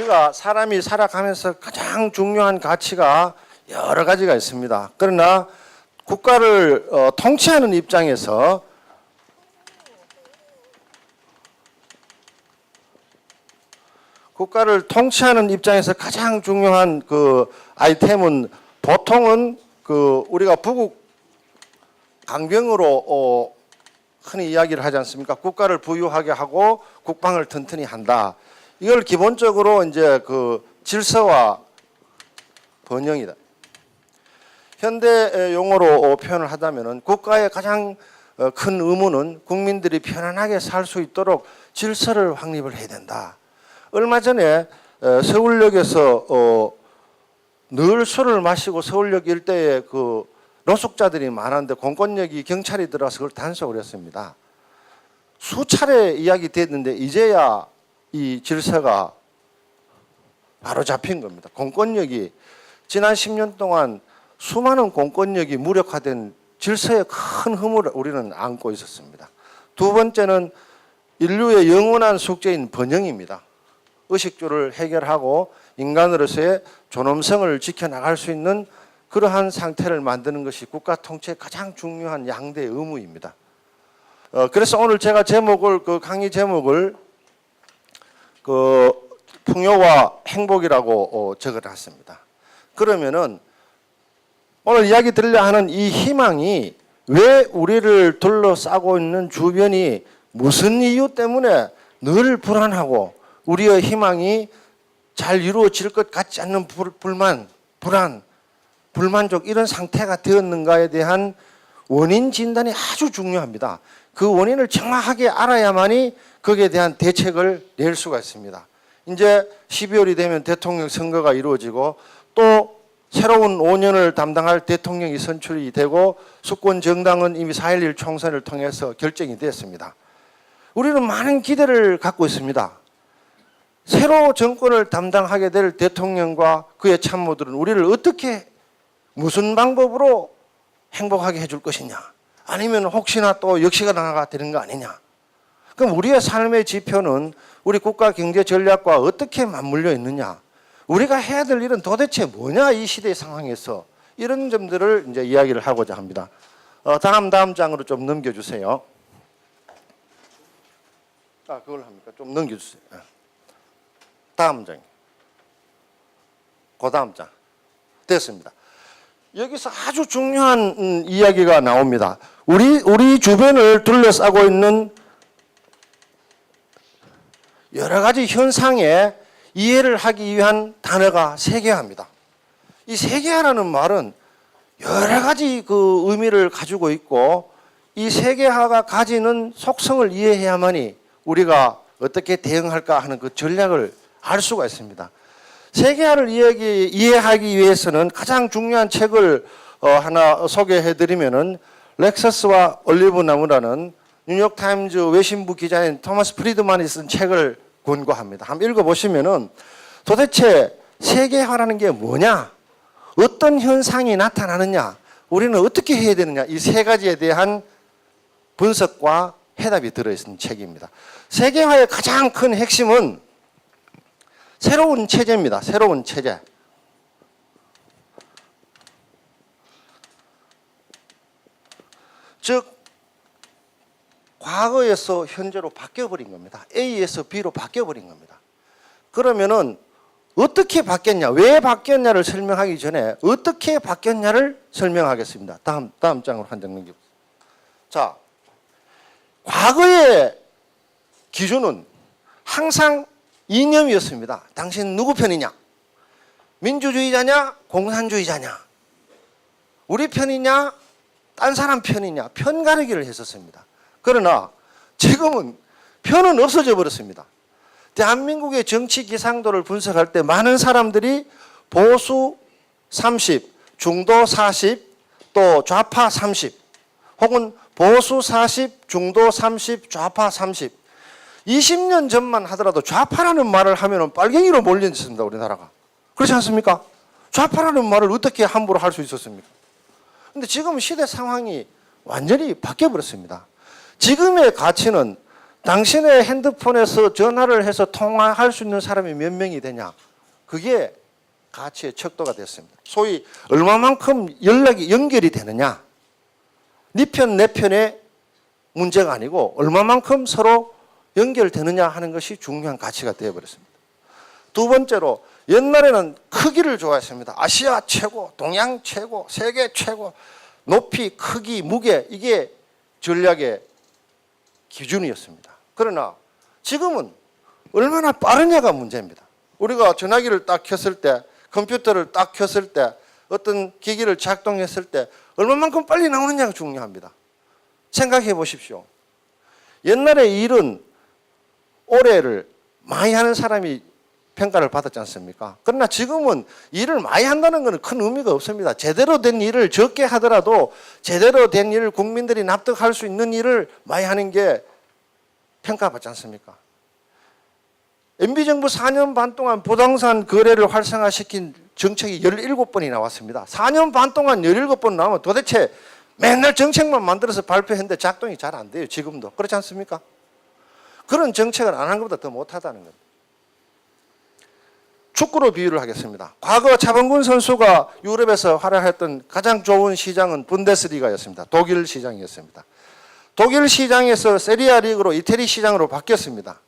우리가 사람이 살아가면서 가장 중요한 가치가 여러 가지가 있습니다. 그러나 국가를 통치하는 입장에서 가장 중요한 그 아이템은 보통은 그 우리가 부국 강병으로 흔히 이야기를 하지 않습니까? 국가를 부유하게 하고 국방을 튼튼히 한다. 이걸 기본적으로 이제 그 질서와 번영이다. 현대 용어로 표현을 하자면은 국가의 가장 큰 의무는 국민들이 편안하게 살 수 있도록 질서를 확립을 해야 된다. 얼마 전에 서울역에서 늘 술을 마시고 서울역 일대에 그 노숙자들이 많았는데 공권력이 경찰이 들어와서 그걸 단속을 했습니다. 수차례 이야기 됐는데 이제야 이 질서가 바로 잡힌 겁니다. 공권력이 지난 10년 동안 수많은 공권력이 무력화된 질서의 큰 허물을 우리는 안고 있었습니다. 두 번째는 인류의 영원한 숙제인 번영입니다. 의식주를 해결하고 인간으로서의 존엄성을 지켜나갈 수 있는 그러한 상태를 만드는 것이 국가 통치의 가장 중요한 양대 의무입니다. 그래서 오늘 제가 강의 제목을 풍요와 행복이라고 적어놨습니다. 그러면은 오늘 이야기 드리려 하는 이 희망이 왜 우리를 둘러싸고 있는 주변이 무슨 이유 때문에 늘 불안하고 우리의 희망이 잘 이루어질 것 같지 않는 불만족 이런 상태가 되었는가에 대한 원인 진단이 아주 중요합니다. 그 원인을 정확하게 알아야만이 거기에 대한 대책을 낼 수가 있습니다. 이제 12월이 되면 대통령 선거가 이루어지고 또 새로운 5년을 담당할 대통령이 선출이 되고 수권 정당은 이미 4.11 총선을 통해서 결정이 됐습니다. 우리는 많은 기대를 갖고 있습니다. 새로 정권을 담당하게 될 대통령과 그의 참모들은 우리를 어떻게 무슨 방법으로 행복하게 해줄 것이냐, 아니면 혹시나 또 역시가 되는 거 아니냐. 그럼 우리의 삶의 지표는 우리 국가 경제 전략과 어떻게 맞물려 있느냐, 우리가 해야 될 일은 도대체 뭐냐, 이 시대 상황에서 이런 점들을 이제 이야기를 하고자 합니다. 다음 장으로 좀 넘겨주세요. 그걸 합니까? 좀 넘겨주세요. 다음 장. 그 다음 장. 됐습니다. 여기서 아주 중요한 이야기가 나옵니다. 우리 주변을 둘러싸고 있는 여러 가지 현상에 이해를 하기 위한 단어가 세계화입니다. 이 세계화라는 말은 여러 가지 그 의미를 가지고 있고 이 세계화가 가지는 속성을 이해해야만이 우리가 어떻게 대응할까 하는 그 전략을 알 수가 있습니다. 세계화를 이해하기 위해서는 가장 중요한 책을 하나 소개해 드리면은 렉서스와 올리브나무라는 뉴욕타임즈 외신부 기자인 토마스 프리드만이 쓴 책을 권고합니다. 한번 읽어보시면은 도대체 세계화라는 게 뭐냐, 어떤 현상이 나타나느냐, 우리는 어떻게 해야 되느냐, 이 세 가지에 대한 분석과 해답이 들어있는 책입니다. 세계화의 가장 큰 핵심은 새로운 체제입니다. 새로운 체제. 즉 과거에서 현재로 바뀌어버린 겁니다. A에서 B로 바뀌어버린 겁니다. 그러면은 어떻게 바뀌었냐, 왜 바뀌었냐를 설명하기 전에 어떻게 바뀌었냐를 설명하겠습니다. 다음 장으로 한 장 넘겨보세요. 자, 과거의 기준은 항상 이념이었습니다. 당신 누구 편이냐? 민주주의자냐? 공산주의자냐? 우리 편이냐? 딴 사람 편이냐? 편 가르기를 했었습니다. 그러나 지금은 편은 없어져 버렸습니다. 대한민국의 정치 기상도를 분석할 때 많은 사람들이 보수 30, 중도 40, 또 좌파 30, 혹은 보수 40, 중도 30, 좌파 30. 20년 전만 하더라도 좌파라는 말을 하면 빨갱이로 몰려있습니다, 우리나라가. 그렇지 않습니까? 좌파라는 말을 어떻게 함부로 할 수 있었습니까? 그런데 지금 시대 상황이 완전히 바뀌어버렸습니다. 지금의 가치는 당신의 핸드폰에서 전화를 해서 통화할 수 있는 사람이 몇 명이 되냐? 그게 가치의 척도가 됐습니다. 소위 얼마만큼 연결이 되느냐? 네 편, 내 편의 문제가 아니고 얼마만큼 서로 연결되느냐 하는 것이 중요한 가치가 되어버렸습니다. 두 번째로 옛날에는 크기를 좋아했습니다. 아시아 최고, 동양 최고, 세계 최고, 높이, 크기, 무게 이게 전략의 기준이었습니다. 그러나 지금은 얼마나 빠르냐가 문제입니다. 우리가 전화기를 딱 켰을 때, 컴퓨터를 딱 켰을 때, 어떤 기기를 작동했을 때 얼마만큼 빨리 나오느냐가 중요합니다. 생각해 보십시오. 옛날에 일은 오래를 많이 하는 사람이 평가를 받았지 않습니까? 그러나 지금은 일을 많이 한다는 것은 큰 의미가 없습니다. 제대로 된 일을 적게 하더라도 제대로 된 일을 국민들이 납득할 수 있는 일을 많이 하는 게 평가받지 않습니까? MB정부 4년 반 동안 부동산 거래를 활성화시킨 정책이 17번이 나왔습니다. 4년 반 동안 17번 나오면 도대체 맨날 정책만 만들어서 발표했는데 작동이 잘 안 돼요. 지금도. 그렇지 않습니까? 그런 정책을 안 한 것보다 더 못하다는 겁니다. 축구로 비유를 하겠습니다. 과거 차범근 선수가 유럽에서 활약했던 가장 좋은 시장은 분데스리가였습니다. 독일 시장이었습니다. 독일 시장에서 세리아 리그로 이태리 시장으로 바뀌었습니다.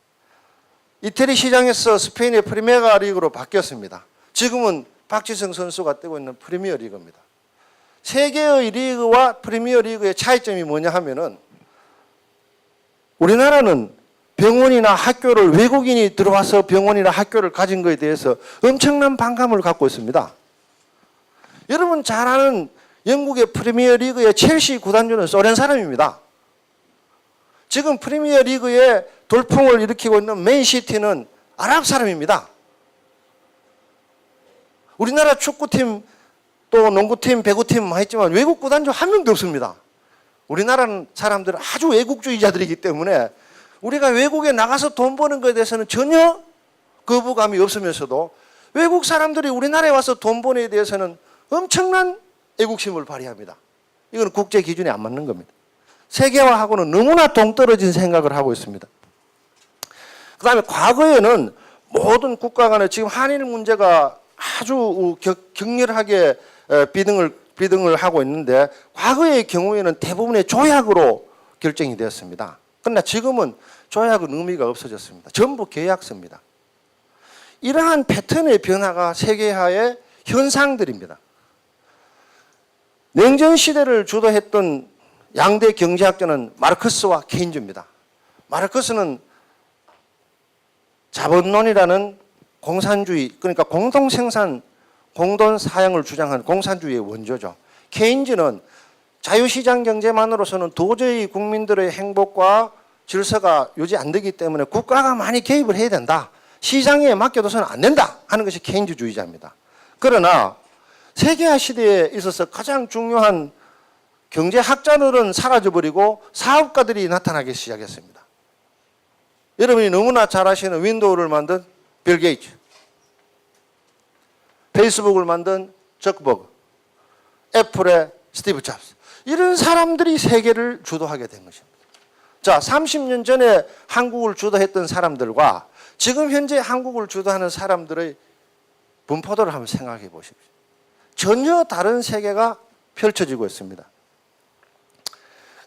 이태리 시장에서 스페인의 프리메라 리그로 바뀌었습니다. 지금은 박지성 선수가 뛰고 있는 프리미어 리그입니다. 세 개의 리그와 프리미어 리그의 차이점이 뭐냐 하면은 우리나라는 병원이나 학교를 외국인이 들어와서 병원이나 학교를 가진 것에 대해서 엄청난 반감을 갖고 있습니다. 여러분 잘 아는 영국의 프리미어 리그의 첼시 구단주는 소련 사람입니다. 지금 프리미어 리그에 돌풍을 일으키고 있는 맨시티는 아랍 사람입니다. 우리나라 축구팀 또 농구팀, 배구팀 많이 있지만 외국 구단주 한 명도 없습니다. 우리나라 사람들은 아주 외국주의자들이기 때문에 우리가 외국에 나가서 돈 버는 것에 대해서는 전혀 거부감이 없으면서도 외국 사람들이 우리나라에 와서 돈 버는 것에 대해서는 엄청난 애국심을 발휘합니다. 이건 국제 기준에 안 맞는 겁니다. 세계화하고는 너무나 동떨어진 생각을 하고 있습니다. 그 다음에 과거에는 모든 국가 간에 지금 한일 문제가 아주 격렬하게 비등을 하고 있는데 과거의 경우에는 대부분의 조약으로 결정이 되었습니다. 그러나 지금은 조약은 의미가 없어졌습니다. 전부 계약서입니다. 이러한 패턴의 변화가 세계화의 현상들입니다. 냉전 시대를 주도했던 양대 경제학자는 마르크스와 케인즈입니다. 마르크스는 자본론이라는 공산주의, 그러니까 공동생산, 공동사용을 주장하는 공산주의의 원조죠. 케인즈는 자유시장 경제만으로서는 도저히 국민들의 행복과 질서가 유지 안 되기 때문에 국가가 많이 개입을 해야 된다. 시장에 맡겨둬서는 안 된다 하는 것이 케인즈주의자입니다. 그러나 세계화 시대에 있어서 가장 중요한 경제학자들은 사라져버리고 사업가들이 나타나기 시작했습니다. 여러분이 너무나 잘 아시는 윈도우를 만든 빌 게이츠, 페이스북을 만든 저크버그, 애플의 스티브 잡스, 이런 사람들이 세계를 주도하게 된 것입니다. 자, 30년 전에 한국을 주도했던 사람들과 지금 현재 한국을 주도하는 사람들의 분포도를 한번 생각해 보십시오. 전혀 다른 세계가 펼쳐지고 있습니다.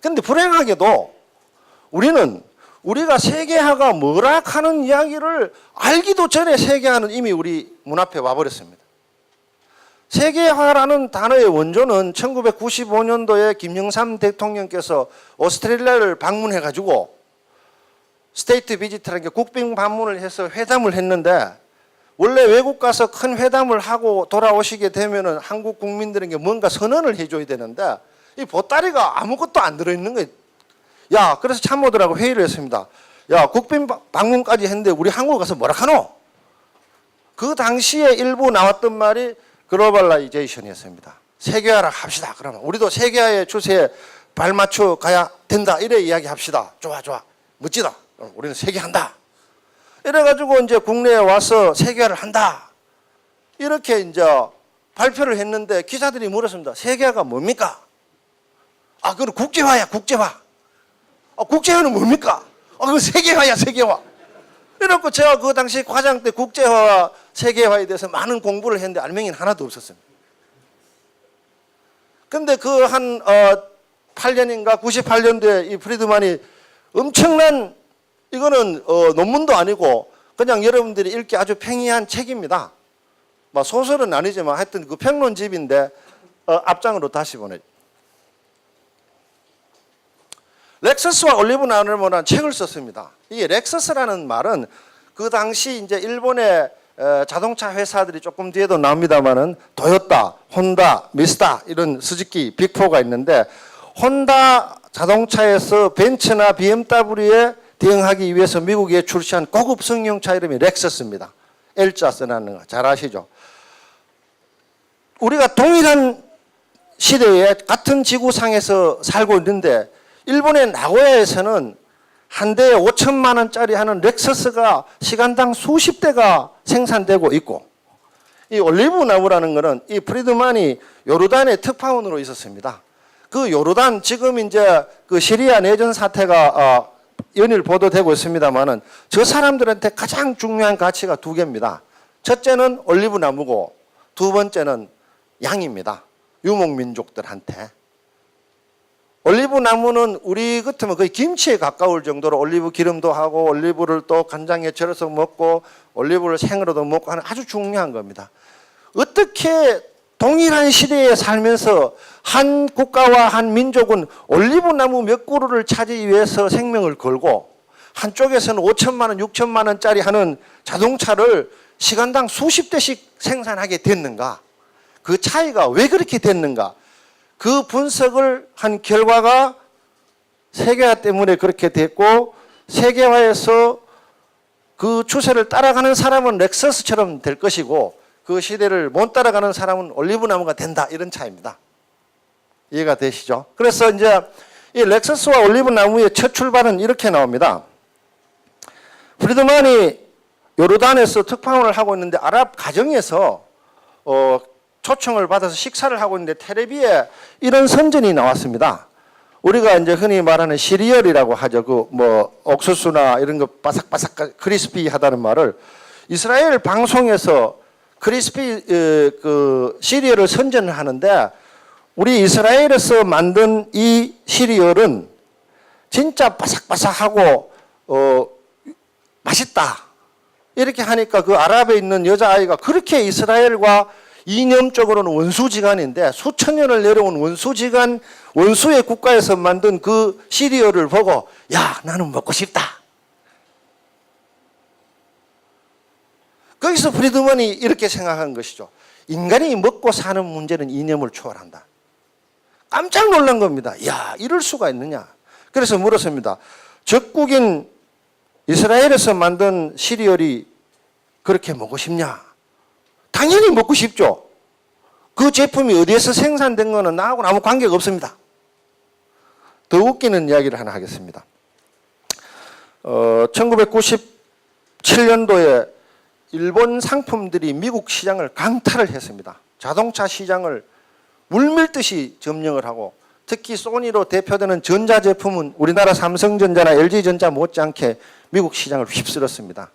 그런데 불행하게도 우리는 우리가 세계화가 뭐라 하는 이야기를 알기도 전에 세계화는 이미 우리 문 앞에 와버렸습니다. 세계화라는 단어의 원조는 1995년도에 김영삼 대통령께서 오스트레일리아를 방문해가지고 스테이트 비지트라는 게 국빈 방문을 해서 회담을 했는데 원래 외국 가서 큰 회담을 하고 돌아오시게 되면은 한국 국민들에게 뭔가 선언을 해줘야 되는데 이 보따리가 아무것도 안 들어있는 거예요. 야, 그래서 참모들하고 회의를 했습니다. 야, 국빈 방문까지 했는데 우리 한국 가서 뭐라 하노? 그 당시에 일부 나왔던 말이 글로벌라이제이션이었습니다. 세계화를 합시다. 그러면 우리도 세계화의 추세에 발맞춰 가야 된다. 이래 이야기합시다. 좋아, 좋아. 멋지다. 우리는 세계한다. 이래가지고 이제 국내에 와서 세계화를 한다. 이렇게 이제 발표를 했는데 기자들이 물었습니다. 세계화가 뭡니까? 아, 그건 국제화야, 국제화. 아, 국제화는 뭡니까? 그 세계화야, 세계화. 이렇고 제가 그 당시 과장 때 국제화와 세계화에 대해서 많은 공부를 했는데 알맹이는 하나도 없었습니다. 근데 그 한 8년인가 98년도에 이 프리드만이 엄청난, 이거는 논문도 아니고 그냥 여러분들이 읽기 아주 평이한 책입니다. 소설은 아니지만 하여튼 그 평론집인데 앞장으로 다시 보내. 렉서스와 올리브 나무라는 책을 썼습니다. 이 렉서스라는 말은 그 당시 이제 일본의 자동차 회사들이 조금 뒤에도 나옵니다만은 토요타, 혼다, 미쓰다 이런 스즈키 빅4가 있는데, 혼다 자동차에서 벤츠나 BMW에 대응하기 위해서 미국에 출시한 고급 승용차 이름이 렉서스입니다. L자 쓰는 거 잘 아시죠? 우리가 동일한 시대에 같은 지구상에서 살고 있는데 일본의 나고야에서는 한 대에 5천만 원짜리 하는 렉서스가 시간당 수십 대가 생산되고 있고, 이 올리브 나무라는 것은 이 프리드만이 요르단의 특파원으로 있었습니다. 그 요르단 지금 이제 그 시리아 내전 사태가 연일 보도되고 있습니다만은 저 사람들한테 가장 중요한 가치가 두 개입니다. 첫째는 올리브 나무고 두 번째는 양입니다. 유목민족들한테. 올리브 나무는 우리 같으면 거의 김치에 가까울 정도로 올리브 기름도 하고 올리브를 또 간장에 절여서 먹고 올리브를 생으로도 먹고 하는 아주 중요한 겁니다. 어떻게 동일한 시대에 살면서 한 국가와 한 민족은 올리브 나무 몇 그루를 찾기 위해서 생명을 걸고 한쪽에서는 5천만 원, 6천만 원짜리 하는 자동차를 시간당 수십 대씩 생산하게 됐는가? 그 차이가 왜 그렇게 됐는가? 그 분석을 한 결과가 세계화 때문에 그렇게 됐고, 세계화에서 그 추세를 따라가는 사람은 렉서스처럼 될 것이고 그 시대를 못 따라가는 사람은 올리브 나무가 된다, 이런 차이입니다. 이해가 되시죠? 그래서 이제 이 렉서스와 올리브 나무의 첫 출발은 이렇게 나옵니다. 프리드만이 요르단에서 특파원을 하고 있는데 아랍 가정에서 초청을 받아서 식사를 하고 있는데 텔레비에 이런 선전이 나왔습니다. 우리가 이제 흔히 말하는 시리얼이라고 하죠. 그 옥수수나 이런 거 바삭바삭 크리스피 하다는 말을 이스라엘 방송에서 크리스피 그 시리얼을 선전을 하는데, 우리 이스라엘에서 만든 이 시리얼은 진짜 바삭바삭하고 맛있다 이렇게 하니까 그 아랍에 있는 여자아이가 그렇게 이스라엘과 이념적으로는 원수지간인데 수천 년을 내려온 원수지간, 원수의 국가에서 만든 그 시리얼을 보고 야, 나는 먹고 싶다. 거기서 프리드만이 이렇게 생각한 것이죠. 인간이 먹고 사는 문제는 이념을 초월한다. 깜짝 놀란 겁니다. 야, 이럴 수가 있느냐. 그래서 물었습니다. 적국인 이스라엘에서 만든 시리얼이 그렇게 먹고 싶냐? 당연히 먹고 싶죠. 그 제품이 어디에서 생산된 거는 나하고는 아무 관계가 없습니다. 더 웃기는 이야기를 하나 하겠습니다. 1997년도에 일본 상품들이 미국 시장을 강탈을 했습니다. 자동차 시장을 물밀듯이 점령을 하고, 특히 소니로 대표되는 전자제품은 우리나라 삼성전자나 LG전자 못지않게 미국 시장을 휩쓸었습니다.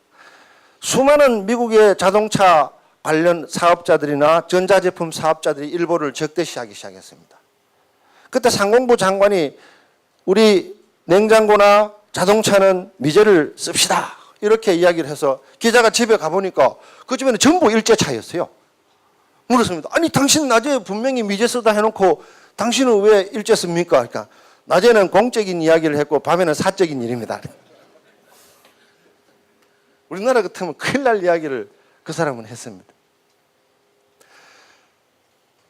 수많은 미국의 자동차 관련 사업자들이나 전자제품 사업자들이 일본을 적대시하기 시작했습니다. 그때 상공부 장관이 우리 냉장고나 자동차는 미제를 씁시다 이렇게 이야기를 해서 기자가 집에 가보니까 그 집에는 전부 일제차였어요. 물었습니다. 아니 당신 낮에 분명히 미제 쓰다 해놓고 당신은 왜 일제 씁니까? 그러니까 낮에는 공적인 이야기를 했고 밤에는 사적인 일입니다. 우리나라 같으면 큰일 날 이야기를 그 사람은 했습니다.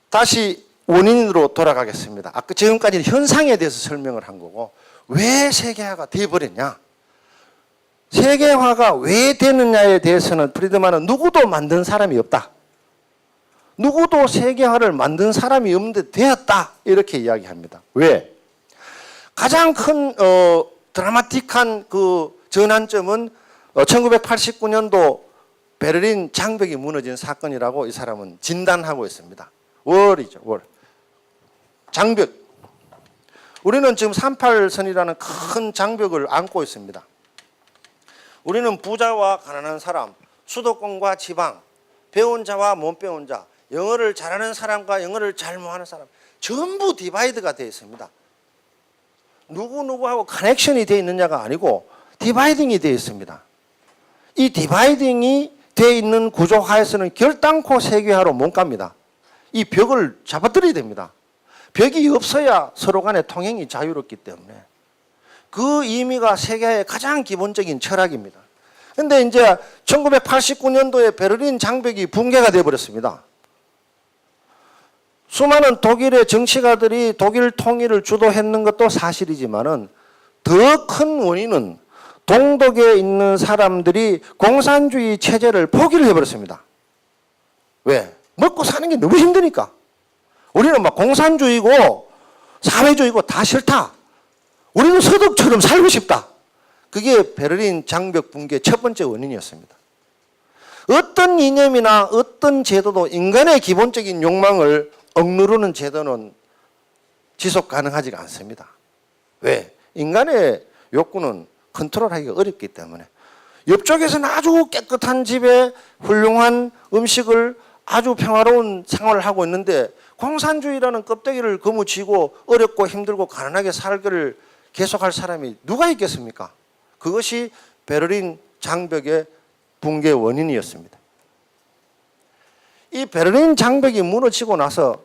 다시 원인으로 돌아가겠습니다. 아까 지금까지는 현상에 대해서 설명을 한 거고, 왜 세계화가 되어버렸냐? 세계화가 왜 되느냐에 대해서는 프리드만은 누구도 만든 사람이 없다. 누구도 세계화를 만든 사람이 없는데 되었다. 이렇게 이야기합니다. 왜? 가장 큰 드라마틱한 그 전환점은 1989년도 베를린 장벽이 무너진 사건이라고 이 사람은 진단하고 있습니다. 월이죠, 월. 장벽. 우리는 지금 38선이라는 큰 장벽을 안고 있습니다. 우리는 부자와 가난한 사람, 수도권과 지방, 배운 자와 못 배운 자, 영어를 잘하는 사람과 영어를 잘 못하는 사람, 전부 디바이드가 되어 있습니다. 누구누구하고 커넥션이 되어 있느냐가 아니고 디바이딩이 되어 있습니다. 이 디바이딩이 되어 있는 구조 하에서는 결단코 세계화로 못 갑니다. 이 벽을 잡아들여야 됩니다. 벽이 없어야 서로 간의 통행이 자유롭기 때문에 그 의미가 세계화의 가장 기본적인 철학입니다. 그런데 이제 1989년도에 베를린 장벽이 붕괴가 되어버렸습니다. 수많은 독일의 정치가들이 독일 통일을 주도했는 것도 사실이지만은 더 큰 원인은 동독에 있는 사람들이 공산주의 체제를 포기를 해버렸습니다. 왜? 먹고 사는 게 너무 힘드니까. 우리는 막 공산주의고 사회주의고 다 싫다. 우리는 서독처럼 살고 싶다. 그게 베를린 장벽 붕괴 첫 번째 원인이었습니다. 어떤 이념이나 어떤 제도도 인간의 기본적인 욕망을 억누르는 제도는 지속 가능하지가 않습니다. 왜? 인간의 욕구는 컨트롤하기가 어렵기 때문에. 옆쪽에서는 아주 깨끗한 집에 훌륭한 음식을 아주 평화로운 생활을 하고 있는데 공산주의라는 껍데기를 거무쥐고 어렵고 힘들고 가난하게 살기를 계속할 사람이 누가 있겠습니까? 그것이 베를린 장벽의 붕괴 원인이었습니다. 이 베를린 장벽이 무너지고 나서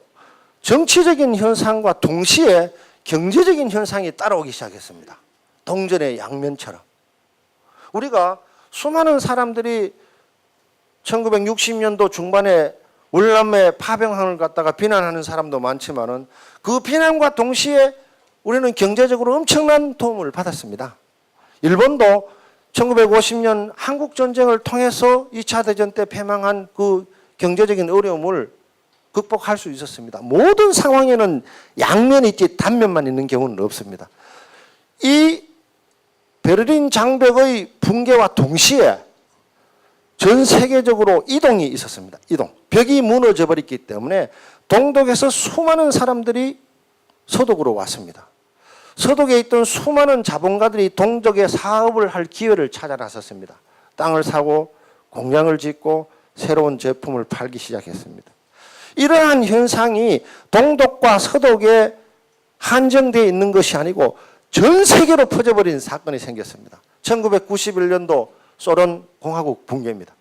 정치적인 현상과 동시에 경제적인 현상이 따라오기 시작했습니다. 동전의 양면처럼. 우리가 수많은 사람들이 1960년도 중반에 월남의 파병항을 갖다가 비난하는 사람도 많지만은 그 비난과 동시에 우리는 경제적으로 엄청난 도움을 받았습니다. 일본도 1950년 한국전쟁을 통해서 2차 대전 때 패망한 그 경제적인 어려움을 극복할 수 있었습니다. 모든 상황에는 양면이 있지 단면만 있는 경우는 없습니다. 이 베를린 장벽의 붕괴와 동시에 전 세계적으로 이동이 있었습니다. 이동. 벽이 무너져 버렸기 때문에 동독에서 수많은 사람들이 서독으로 왔습니다. 서독에 있던 수많은 자본가들이 동독에 사업을 할 기회를 찾아 나섰습니다. 땅을 사고 공장을 짓고 새로운 제품을 팔기 시작했습니다. 이러한 현상이 동독과 서독에 한정되어 있는 것이 아니고 전 세계로 퍼져버린 사건이 생겼습니다. 1991년도 소련 공화국 붕괴입니다.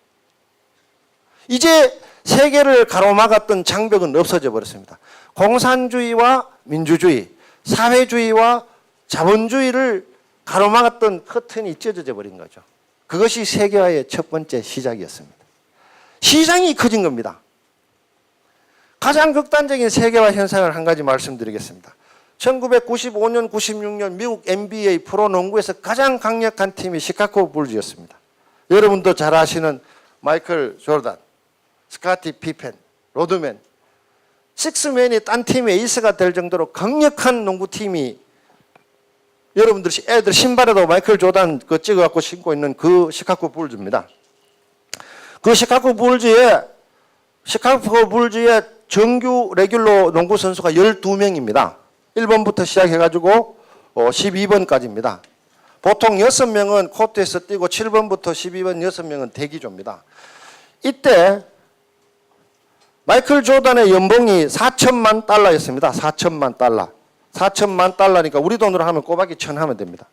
이제 세계를 가로막았던 장벽은 없어져 버렸습니다. 공산주의와 민주주의, 사회주의와 자본주의를 가로막았던 커튼이 찢어져 버린 거죠. 그것이 세계화의 첫 번째 시작이었습니다. 시장이 커진 겁니다. 가장 극단적인 세계화 현상을 한 가지 말씀드리겠습니다. 1995년, 96년 미국 NBA 프로농구에서 가장 강력한 팀이 시카고 불즈였습니다. 여러분도 잘 아시는 마이클 조던, 스카티 피펜, 로드맨, 식스맨이 딴 팀의 에이스가 될 정도로 강력한 농구팀이 여러분들 애들 신발에도 마이클 조던 그 찍어갖고 신고 있는 그 시카고 불즈입니다. 그 시카고 불즈의 정규 레귤러 농구 선수가 12명입니다. 1번부터 시작해가지고 12번까지입니다. 보통 6명은 코트에서 뛰고 7번부터 12번 6명은 대기조입니다. 이때 마이클 조던의 연봉이 4천만 달러였습니다. 4천만 달러. 4천만 달러니까 우리 돈으로 하면 꼬박이 1,000 하면 됩니다.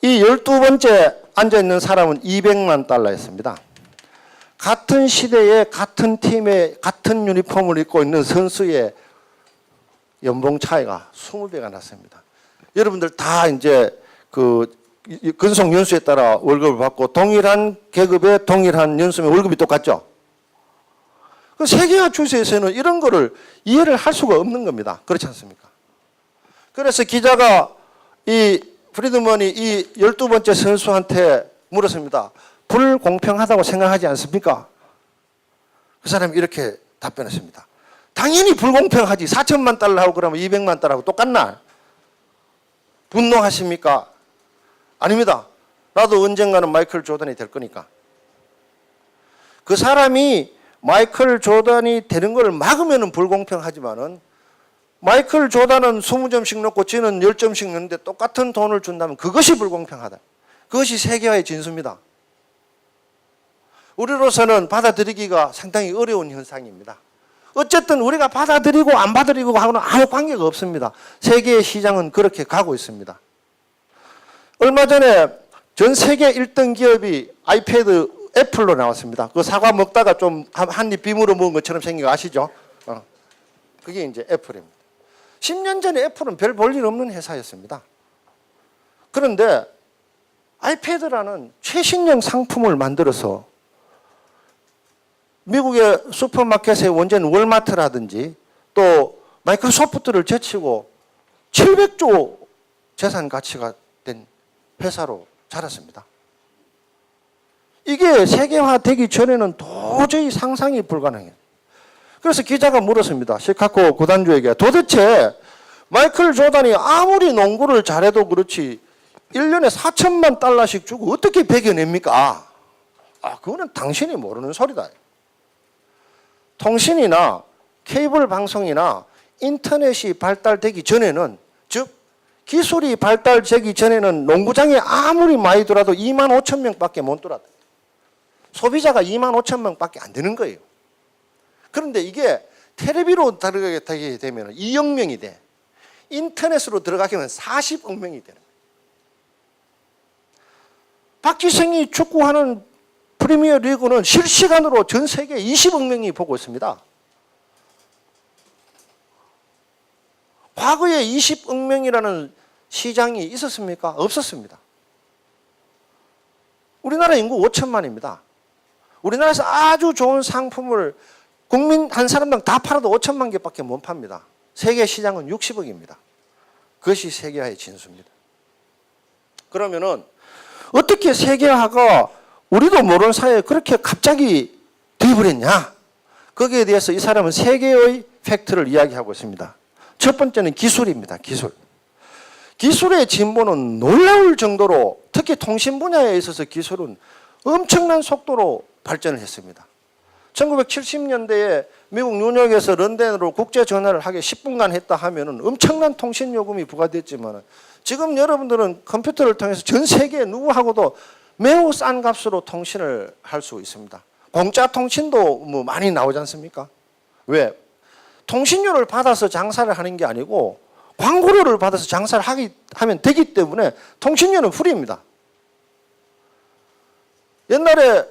이 12번째 앉아있는 사람은 200만 달러였습니다. 같은 시대에 같은 팀에 같은 유니폼을 입고 있는 선수의 연봉 차이가 20배가 났습니다. 여러분들 다 이제 그 근속 연수에 따라 월급을 받고 동일한 계급에 동일한 연수면 월급이 똑같죠. 그 세계화 추세에서는 이런 거를 이해를 할 수가 없는 겁니다. 그렇지 않습니까? 그래서 기자가 이 프리드먼이 이 12번째 선수한테 물었습니다. 불공평하다고 생각하지 않습니까? 그 사람이 이렇게 답변했습니다. 당연히 불공평하지. 4천만 달러하고 그러면 200만 달러하고 똑같나? 분노하십니까? 아닙니다. 나도 언젠가는 마이클 조던이 될 거니까. 그 사람이 마이클 조던이 되는 걸 막으면 불공평하지만은 마이클 조던은 20점씩 넣고 지는 10점씩 넣는데 똑같은 돈을 준다면 그것이 불공평하다. 그것이 세계화의 진수입니다. 우리로서는 받아들이기가 상당히 어려운 현상입니다. 어쨌든 우리가 받아들이고 안 받아들이고 하고는 아무 관계가 없습니다. 세계의 시장은 그렇게 가고 있습니다. 얼마 전에 전 세계 1등 기업이 아이패드 애플로 나왔습니다. 그 사과 먹다가 좀 한 입 비물어 먹은 것처럼 생긴 거 아시죠? 그게 이제 애플입니다. 10년 전에 애플은 별 볼 일 없는 회사였습니다. 그런데 아이패드라는 최신형 상품을 만들어서 미국의 슈퍼마켓의 원재는 월마트라든지 또 마이크로소프트를 제치고 700조 재산 가치가 된 회사로 자랐습니다. 이게 세계화되기 전에는 도저히 상상이 불가능해요. 그래서 기자가 물었습니다. 시카고 구단주에게 도대체 마이클 조던이 아무리 농구를 잘해도 그렇지 1년에 4천만 달러씩 주고 어떻게 배겨냅니까? 그거는 당신이 모르는 소리다. 통신이나 케이블 방송이나 인터넷이 발달되기 전에는, 즉 기술이 발달되기 전에는 농구장에 아무리 많이 들어도 2만 5천 명밖에 못 들어왔다. 소비자가 2만 5천 명밖에 안 되는 거예요. 그런데 이게 텔레비로 들어가게 되면 2억 명이 돼. 인터넷으로 들어가게 되면 40억 명이 되는 거예요. 박지성이 축구하는 프리미어 리그는 실시간으로 전 세계 20억 명이 보고 있습니다. 과거에 20억 명이라는 시장이 있었습니까? 없었습니다. 우리나라 인구 5천만입니다. 우리나라에서 아주 좋은 상품을 국민 한 사람당 다 팔아도 5천만 개밖에 못 팝니다. 세계 시장은 60억입니다. 그것이 세계화의 진수입니다. 그러면은 어떻게 세계화가 우리도 모르는 사이에 그렇게 갑자기 되어버렸냐? 거기에 대해서 이 사람은 세 개의 팩트를 이야기하고 있습니다. 첫 번째는 기술입니다. 기술의 진보는 놀라울 정도로, 특히 통신 분야에 있어서 기술은 엄청난 속도로 발전을 했습니다. 1970년대에 미국 뉴욕에서 런던으로 국제 전화를 하게 10분간 했다 하면은 엄청난 통신 요금이 부과됐지만 지금 여러분들은 컴퓨터를 통해서 전 세계 누구하고도 매우 싼 값으로 통신을 할 수 있습니다. 공짜 통신도 뭐 많이 나오지 않습니까? 왜? 통신료를 받아서 장사를 하는 게 아니고 광고료를 받아서 장사를 하면 되기 때문에 통신료는 프리입니다. 옛날에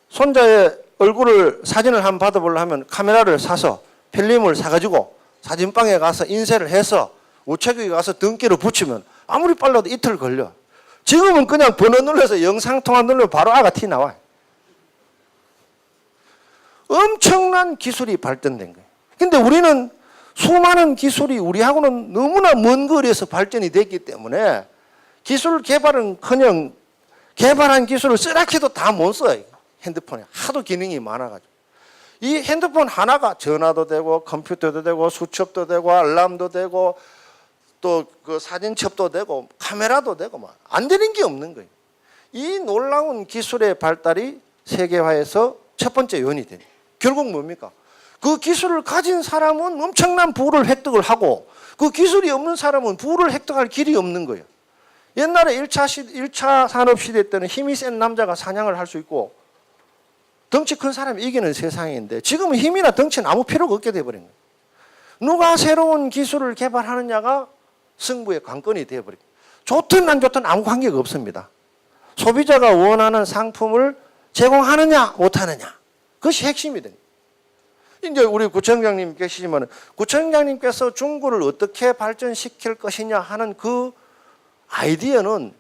손자의 얼굴을 사진을 한번 받아보려 하면 카메라를 사서 필름을 사가지고 사진방에 가서 인쇄를 해서 우체국에 가서 등기로 붙이면 아무리 빨라도 이틀 걸려. 지금은 그냥 번호 눌러서 영상통화 눌러면 바로 아가 티 나와요. 엄청난 기술이 발전된 거예요. 근데 우리는 수많은 기술이 우리하고는 너무나 먼 거리에서 발전이 됐기 때문에 기술 개발은커녕 개발한 기술을 쓰라해도 다 못 써요. 핸드폰에 하도 기능이 많아가지고. 이 핸드폰 하나가 전화도 되고 컴퓨터도 되고 수첩도 되고 알람도 되고 또 그 사진첩도 되고 카메라도 되고 막 안 되는 게 없는 거예요. 이 놀라운 기술의 발달이 세계화에서 첫 번째 요인이 돼요. 결국 뭡니까? 그 기술을 가진 사람은 엄청난 부를 획득을 하고 그 기술이 없는 사람은 부를 획득할 길이 없는 거예요. 옛날에 1차 산업시대 때는 힘이 센 남자가 사냥을 할 수 있고 덩치 큰 사람이 이기는 세상인데 지금은 힘이나 덩치는 아무 필요가 없게 돼버린 거예요. 누가 새로운 기술을 개발하느냐가 승부의 관건이 되어버린 거예요. 좋든 안 좋든 아무 관계가 없습니다. 소비자가 원하는 상품을 제공하느냐 못하느냐 그것이 핵심이 됩니다. 이제 우리 구청장님 계시지만 구청장님께서 중구를 어떻게 발전시킬 것이냐 하는 그 아이디어는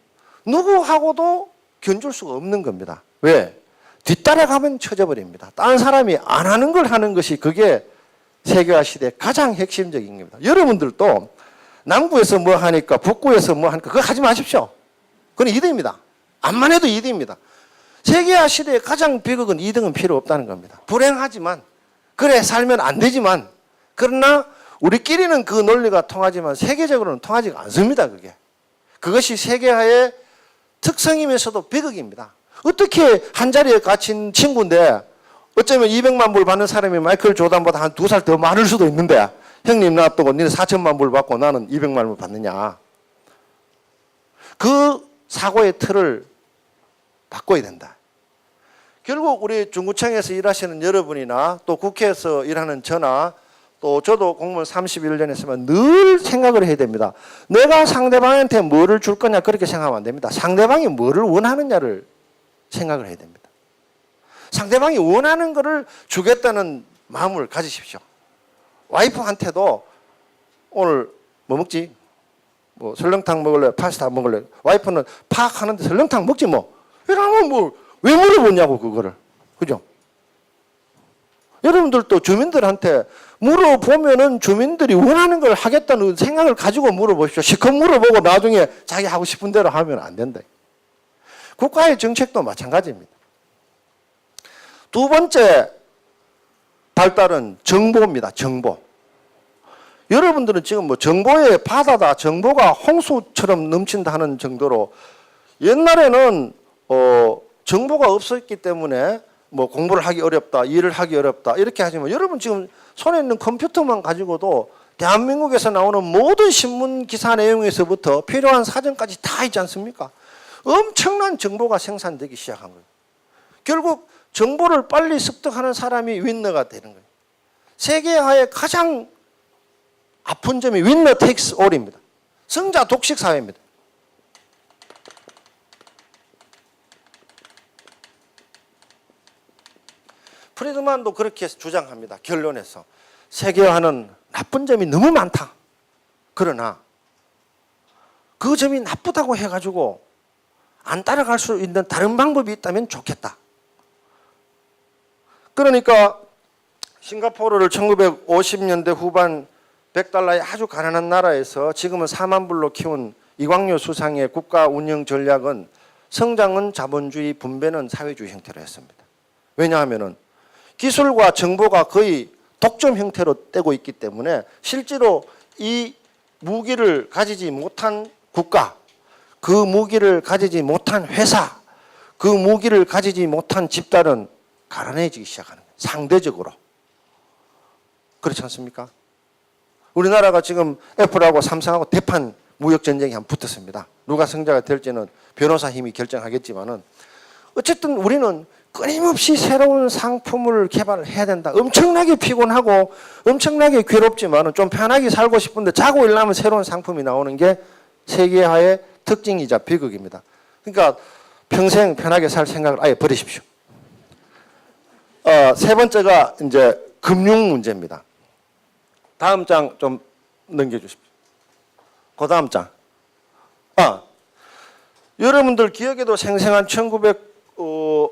누구하고도 견줄 수가 없는 겁니다. 왜? 뒤따라가면 쳐져버립니다. 다른 사람이 안 하는 걸 하는 것이 그게 세계화 시대의 가장 핵심적인 겁니다. 여러분들도 남구에서 뭐 하니까 북구에서 뭐 하니까 그거 하지 마십시오. 그건 2등입니다. 암만 해도 2등입니다. 세계화 시대의 가장 비극은 2등은 필요 없다는 겁니다. 불행하지만 그래 살면 안 되지만 그러나 우리끼리는 그 논리가 통하지만 세계적으로는 통하지가 않습니다. 그것이 세계화의 특성이면서도 비극입니다. 어떻게 한 자리에 갇힌 친구인데 어쩌면 200만 불 받는 사람이 마이클 조던보다 한 2살 더 많을 수도 있는데 형님 놔두고 니는 4천만 불 받고 나는 200만 불 받느냐. 그 사고의 틀을 바꿔야 된다. 결국 우리 중구청에서 일하시는 여러분이나 또 국회에서 일하는 저나 또 저도 공무원 31년 했으면 늘 생각을 해야 됩니다. 내가 상대방한테 뭐를 줄 거냐 그렇게 생각하면 안 됩니다. 상대방이 뭐를 원하느냐를 생각을 해야 됩니다. 상대방이 원하는 거를 주겠다는 마음을 가지십시오. 와이프한테도 오늘 뭐 먹지? 뭐 설렁탕 먹을래? 파스타 먹을래? 와이프는 파악하는데 설렁탕 먹지 뭐. 이러면 뭐 왜 물어보냐고 그거를. 그죠? 여러분들도 주민들한테 물어보면은 주민들이 원하는 걸 하겠다는 생각을 가지고 물어보십시오. 실컷 물어보고 나중에 자기 하고 싶은 대로 하면 안 된다. 국가의 정책도 마찬가지입니다. 두 번째 발달은 정보입니다. 정보. 여러분들은 지금 뭐 정보의 바다다, 정보가 홍수처럼 넘친다 하는 정도로 옛날에는 정보가 없었기 때문에 뭐 공부를 하기 어렵다, 일을 하기 어렵다 이렇게 하지만 여러분 지금 손에 있는 컴퓨터만 가지고도 대한민국에서 나오는 모든 신문 기사 내용에서부터 필요한 사전까지 다 있지 않습니까? 엄청난 정보가 생산되기 시작한 거예요. 결국 정보를 빨리 습득하는 사람이 윈너가 되는 거예요. 세계화의 가장 아픈 점이 윈너 테이크스 올입니다. 승자 독식 사회입니다. 프리드만도 그렇게 주장합니다. 결론에서 세계화는 나쁜 점이 너무 많다. 그러나 그 점이 나쁘다고 해가지고 안 따라갈 수 있는 다른 방법이 있다면 좋겠다. 그러니까 싱가포르를 1950년대 후반 100달러의 아주 가난한 나라에서 지금은 4만 불로 키운 이광료 수상의 국가 운영 전략은 성장은 자본주의, 분배는 사회주의 형태로 했습니다. 왜냐하면 기술과 정보가 거의 독점 형태로 떼고 있기 때문에 실제로 이 무기를 가지지 못한 국가, 그 무기를 가지지 못한 회사, 그 무기를 가지지 못한 집단은 가난해지기 시작하는 거예요. 상대적으로. 그렇지 않습니까? 우리나라가 지금 애플하고 삼성하고 대판 무역전쟁이 한번 붙었습니다. 누가 승자가 될지는 변호사 힘이 결정하겠지만은 어쨌든 우리는 끊임없이 새로운 상품을 개발을 해야 된다. 엄청나게 피곤하고 엄청나게 괴롭지만은 좀 편하게 살고 싶은데 자고 일어나면 새로운 상품이 나오는 게 세계화의 특징이자 비극입니다. 그러니까 평생 편하게 살 생각을 아예 버리십시오. 세 번째가 이제 금융 문제입니다. 다음 장 좀 넘겨주십시오. 그 다음 장. 여러분들 기억에도 생생한 1997년도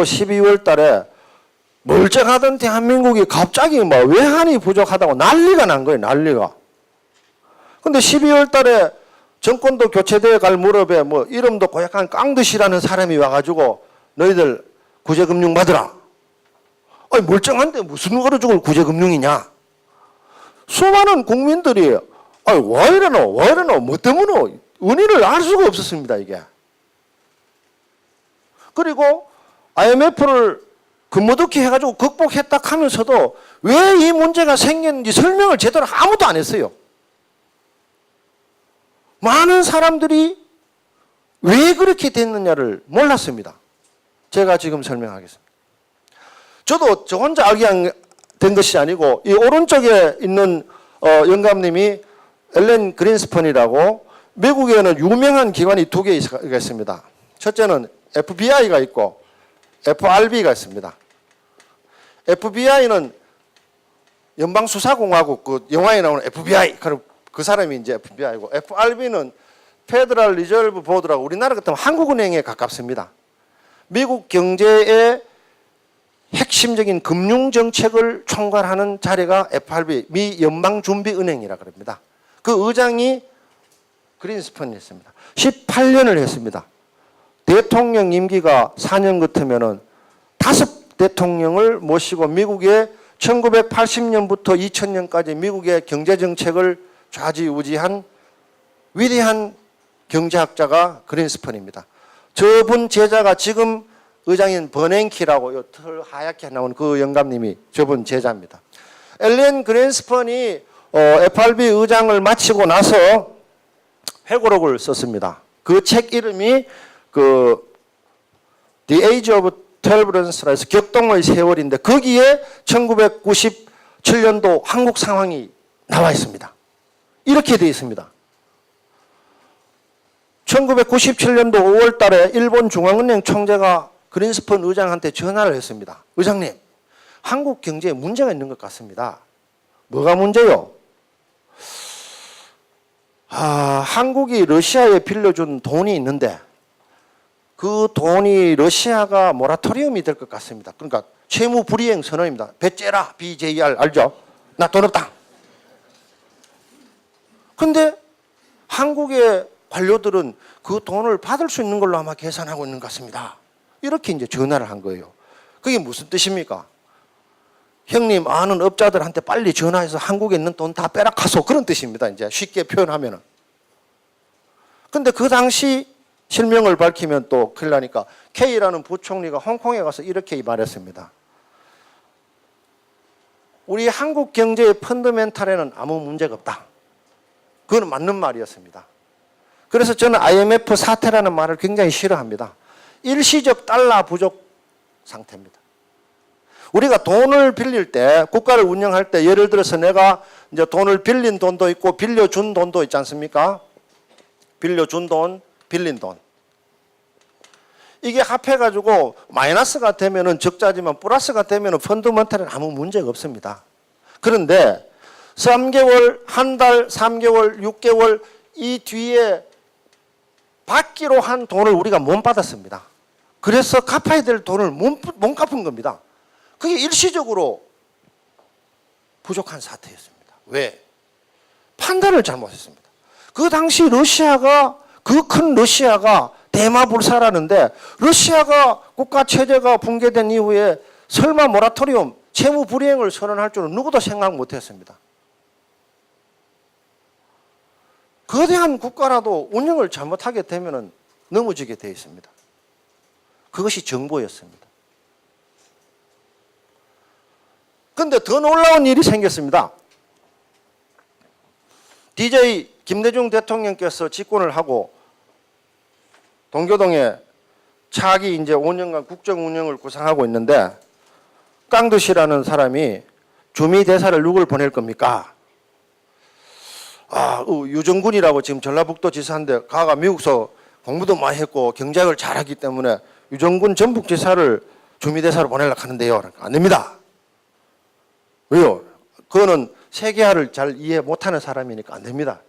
12월 달에 멀쩡하던 대한민국이 갑자기 뭐 외환이 부족하다고 난리가 난 거예요. 난리가. 근데 12월 달에 정권도 교체되어 갈 무렵에 뭐 이름도 고약한 깡듯이라는 사람이 와가지고 너희들 구제금융 받으라. 아니 멀쩡한데 무슨 거로 죽을 구제금융이냐. 수많은 국민들이 아니 왜 이러노 뭐 때문에 원인을 알 수가 없었습니다. 이게. 그리고 IMF를 금모덕히 해가지고 극복했다 하면서도 왜 이 문제가 생겼는지 설명을 제대로 아무도 안 했어요. 많은 사람들이 왜 그렇게 됐느냐를 몰랐습니다. 제가 지금 설명하겠습니다. 저도 저 혼자 알게 된 것이 아니고 이 오른쪽에 있는 영감님이 엘렌 그린스펀이라고 미국에는 유명한 기관이 두 개 있습니다. 첫째는 FBI가 있고 FRB가 있습니다. FBI는 연방수사공화국 그 영화에 나오는 FBI 그 사람이 이제 FBI고 FRB는 페더럴 리저브 보드라고 우리나라 같으면 한국은행에 가깝습니다. 미국 경제의 핵심적인 금융정책을 총괄하는 자리가 FRB, 미 연방준비은행이라 그럽니다. 그 의장이 그린스펀이었습니다. 18년을 했습니다. 대통령 임기가 4년 같으면은 5 대통령을 모시고 미국의 1980년부터 2000년까지 미국의 경제정책을 좌지우지한 위대한 경제학자가 그린스펀입니다. 저분 제자가 지금 의장인 버냉키라고 요 털 하얗게 나온 그 영감님이 저분 제자입니다. 엘렌 그린스펀이 FRB 의장을 마치고 나서 회고록을 썼습니다. 그 책 이름이 The Age of 털브런스라 해서 격동의 세월인데 거기에 1997년도 한국 상황이 나와 있습니다. 이렇게 되어 있습니다. 1997년도 5월 달에 일본 중앙은행 총재가 그린스펀 의장한테 전화를 했습니다. 의장님, 한국 경제에 문제가 있는 것 같습니다. 뭐가 문제요? 한국이 러시아에 빌려준 돈이 있는데 그 돈이 러시아가 모라토리움이 될 것 같습니다. 그러니까 채무 불이행 선언입니다. 배째라, BJR 알죠? 나 돈 없다. 근데 한국의 관료들은 그 돈을 받을 수 있는 걸로 아마 계산하고 있는 것 같습니다. 이렇게 이제 전화를 한 거예요. 그게 무슨 뜻입니까? 형님 아는 업자들한테 빨리 전화해서 한국에 있는 돈 다 빼라 카소 그런 뜻입니다. 이제 쉽게 표현하면은. 근데 그 당시 실명을 밝히면 또 큰일 나니까 K라는 부총리가 홍콩에 가서 이렇게 말했습니다. 우리 한국 경제의 펀더멘탈에는 아무 문제가 없다. 그건 맞는 말이었습니다. 그래서 저는 IMF 사태라는 말을 굉장히 싫어합니다. 일시적 달러 부족 상태입니다. 우리가 돈을 빌릴 때, 국가를 운영할 때 예를 들어서 내가 이제 돈을 빌린 돈도 있고 빌려준 돈도 있지 않습니까? 빌려준 돈, 빌린 돈. 이게 합해가지고 마이너스가 되면은 적자지만 플러스가 되면은 펀더멘탈은 아무 문제가 없습니다. 그런데 3개월, 한 달, 3개월, 6개월 이 뒤에 받기로 한 돈을 우리가 못 받았습니다. 그래서 갚아야 될 돈을 못 갚은 겁니다. 그게 일시적으로 부족한 사태였습니다. 왜? 판단을 잘못했습니다. 그 당시 러시아가 그 큰 러시아가 대마불사라는데 러시아가 국가 체제가 붕괴된 이후에 설마 모라토리움 채무 불이행을 선언할 줄은 누구도 생각 못했습니다. 거대한 국가라도 운영을 잘못하게 되면 넘어지게 되어 있습니다. 그것이 정보였습니다. 그런데 더 놀라운 일이 생겼습니다. DJ 김대중 대통령께서 집권을 하고 동교동에 차기 이제 5년간 국정 운영을 구상하고 있는데 깡두씨라는 사람이 주미대사를 누굴 보낼 겁니까? 유정군이라고 지금 전라북도 지사인데 가가 미국서 공부도 많이 했고 경제학을 잘하기 때문에 유정군 전북지사를 주미대사로 보내려고 하는데요. 안 됩니다. 왜요? 그거는 세계화를 잘 이해 못하는 사람이니까 안 됩니다.